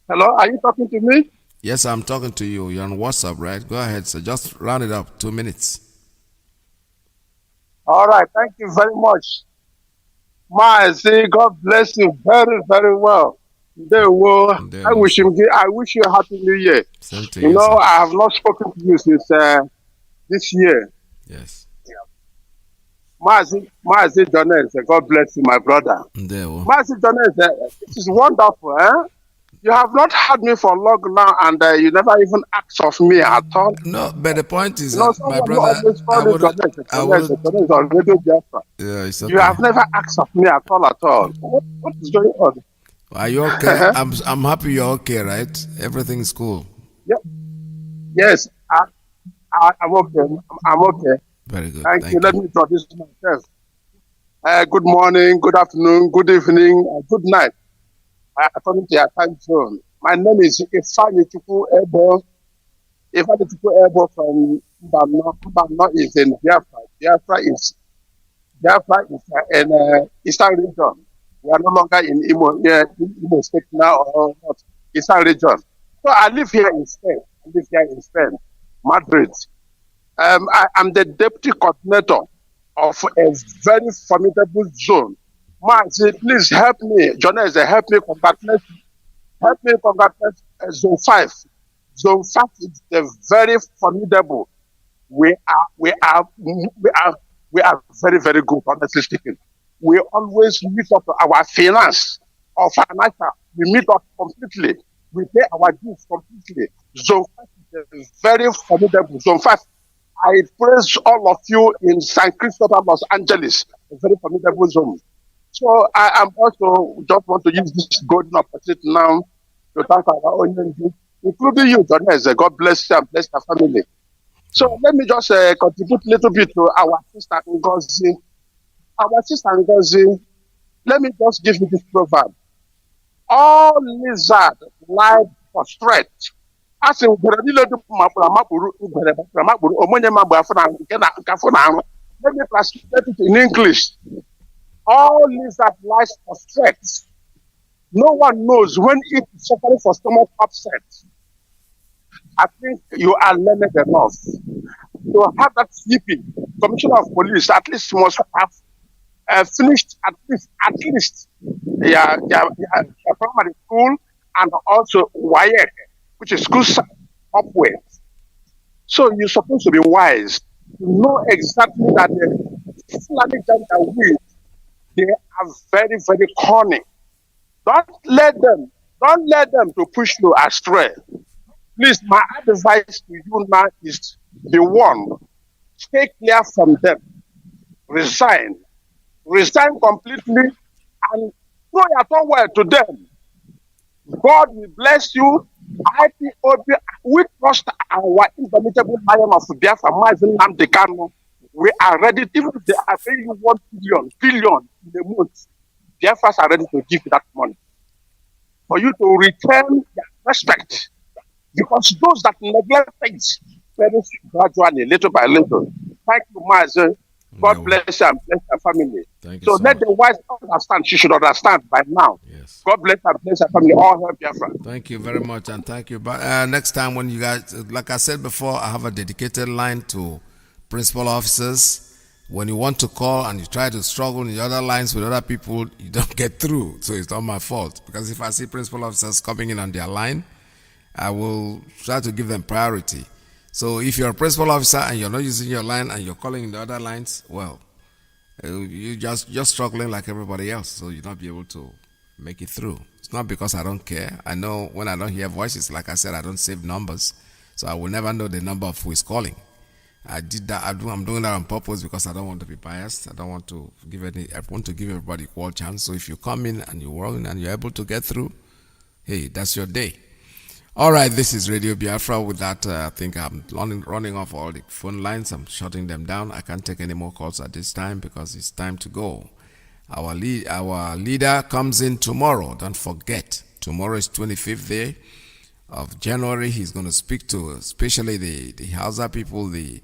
Hello, are you talking to me? Yes, I'm talking to you. You're on WhatsApp, right? Go ahead, sir. Just round it up. 2 minutes. All right, thank you very much. Mazi, God bless you very, very well. I wish you a happy new year. You know, I have not spoken to you since this year. Yes. Mazi Jones, God bless you, my brother. Mazi Jones, this is wonderful, eh? You have not had me for long now, and you never even asked of me at all. No, but the point is You know, that my someone who brother, always I called it would, I would. on Radio Biafra. Yeah, it's You okay. have never asked of me at all, at all. What is going on? Are you okay? I'm happy you're okay, right? Everything is cool. Yep. Yes, I'm okay. I'm okay. Very good. Thank you. Let me introduce myself. Good morning, good afternoon, good evening, good night. According to your time zone. My name is Ifani Chuku Ebo. Ifani Chuku Ebo from Mbano. Mbano is in Biafra. Biafra is in Eastern region. We are no longer in Imo State now or not. Eastern region. So I live here in Spain. Madrid. I'm the deputy coordinator of a very formidable zone. Mazi, please help me. Jonas, help me congratulate. Zone 5. Zone 5 is the very formidable. We are very, very good, honestly speaking. We always meet up our finance or financial. We meet up completely. We pay our dues completely. Zone 5 is a very formidable. Zone 5. I praise all of you in San Cristobal, Los Angeles, a very formidable zone. So I am also just want to use this golden opportunity now to thank our own, including you, Jonas. God bless you and bless the family. So let me just contribute a little bit to our sister Ngozi. Our sister Ngozi, let me just give you this proverb. All lizard lie prostrate. As in, let me translate it in English. All lizard lies prostrate. No one knows when it is suffering for stomach upset. I think you are learned enough. To have that sleeping, Commissioner of Police at least must have finished at least primary school and also WIEC, which is school upwards. So you're supposed to be wise to know exactly that the Islamic gender weed, they are very, very cunning. Don't let them to push you astray. Please, my advice to you now is the one. Stay clear from them. Resign completely and throw your tongue well to them. God will bless you. Ipob, we trust our indomitable lion of Biafra, Mazi Nnamdi Kanu. We are ready, even if they are paying you 1 billion in a month. Biafras are ready to give you that money. For you to return their respect. Because those that neglect things perish gradually, little by little. Thank you, Mazi. God bless you and bless your family. So let the wise understand. She should understand by now. Yes. God bless her, bless her family. All help your friend. Thank you very much, and thank you. But next time when you guys, like I said before, I have a dedicated line to principal officers. When you want to call and you try to struggle in the other lines with other people, you don't get through. So it's not my fault. Because if I see principal officers coming in on their line, I will try to give them priority. So if you're a principal officer and you're not using your line and you're calling in the other lines, well, you're just struggling like everybody else. So you'll not be able to make it through. It's not because I don't care. I know when I don't hear voices, like I said, I don't save numbers. So I will never know the number of who is calling. I did that. I'm doing that on purpose because I don't want to be biased. I want to give everybody equal chance. So if you come in and you're working and you're able to get through, hey, that's your day. All right, this is Radio Biafra. With that, I think I'm running off all the phone lines. I'm shutting them down. I can't take any more calls at this time because it's time to go. Our leader comes in tomorrow. Don't forget, tomorrow is 25th day of January. He's going to speak to especially the Hausa people, the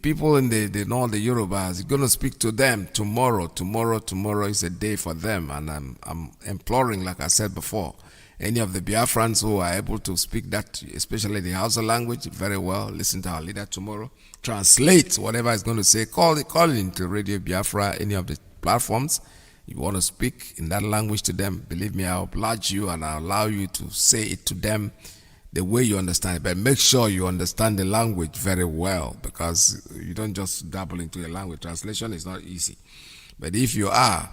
people in the north, the Yorubas. He's going to speak to them tomorrow. Tomorrow is a day for them, and I'm imploring, like I said before, any of the Biafrans who are able to speak that, especially the Hausa language, very well, listen to our leader tomorrow. Translate whatever he's going to say. Call into Radio Biafra, any of the platforms. You want to speak in that language to them, believe me, I'll oblige you and I'll allow you to say it to them the way you understand it. But make sure you understand the language very well, because you don't just dabble into a language. Translation is not easy. But if you are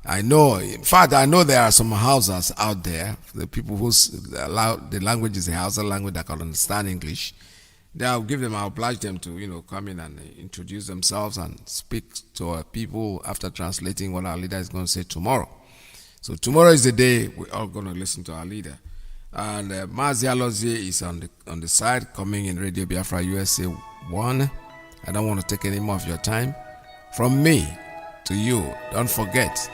I know, in fact, I know there are some Hausas out there, the people the language is the Hausa language that can understand English. I'll oblige them to, come in and introduce themselves and speak to our people after translating what our leader is going to say tomorrow. So tomorrow is the day we're all going to listen to our leader. And Mazi Alozie is on the side, coming in Radio Biafra USA 1. I don't want to take any more of your time. From me to you, don't forget,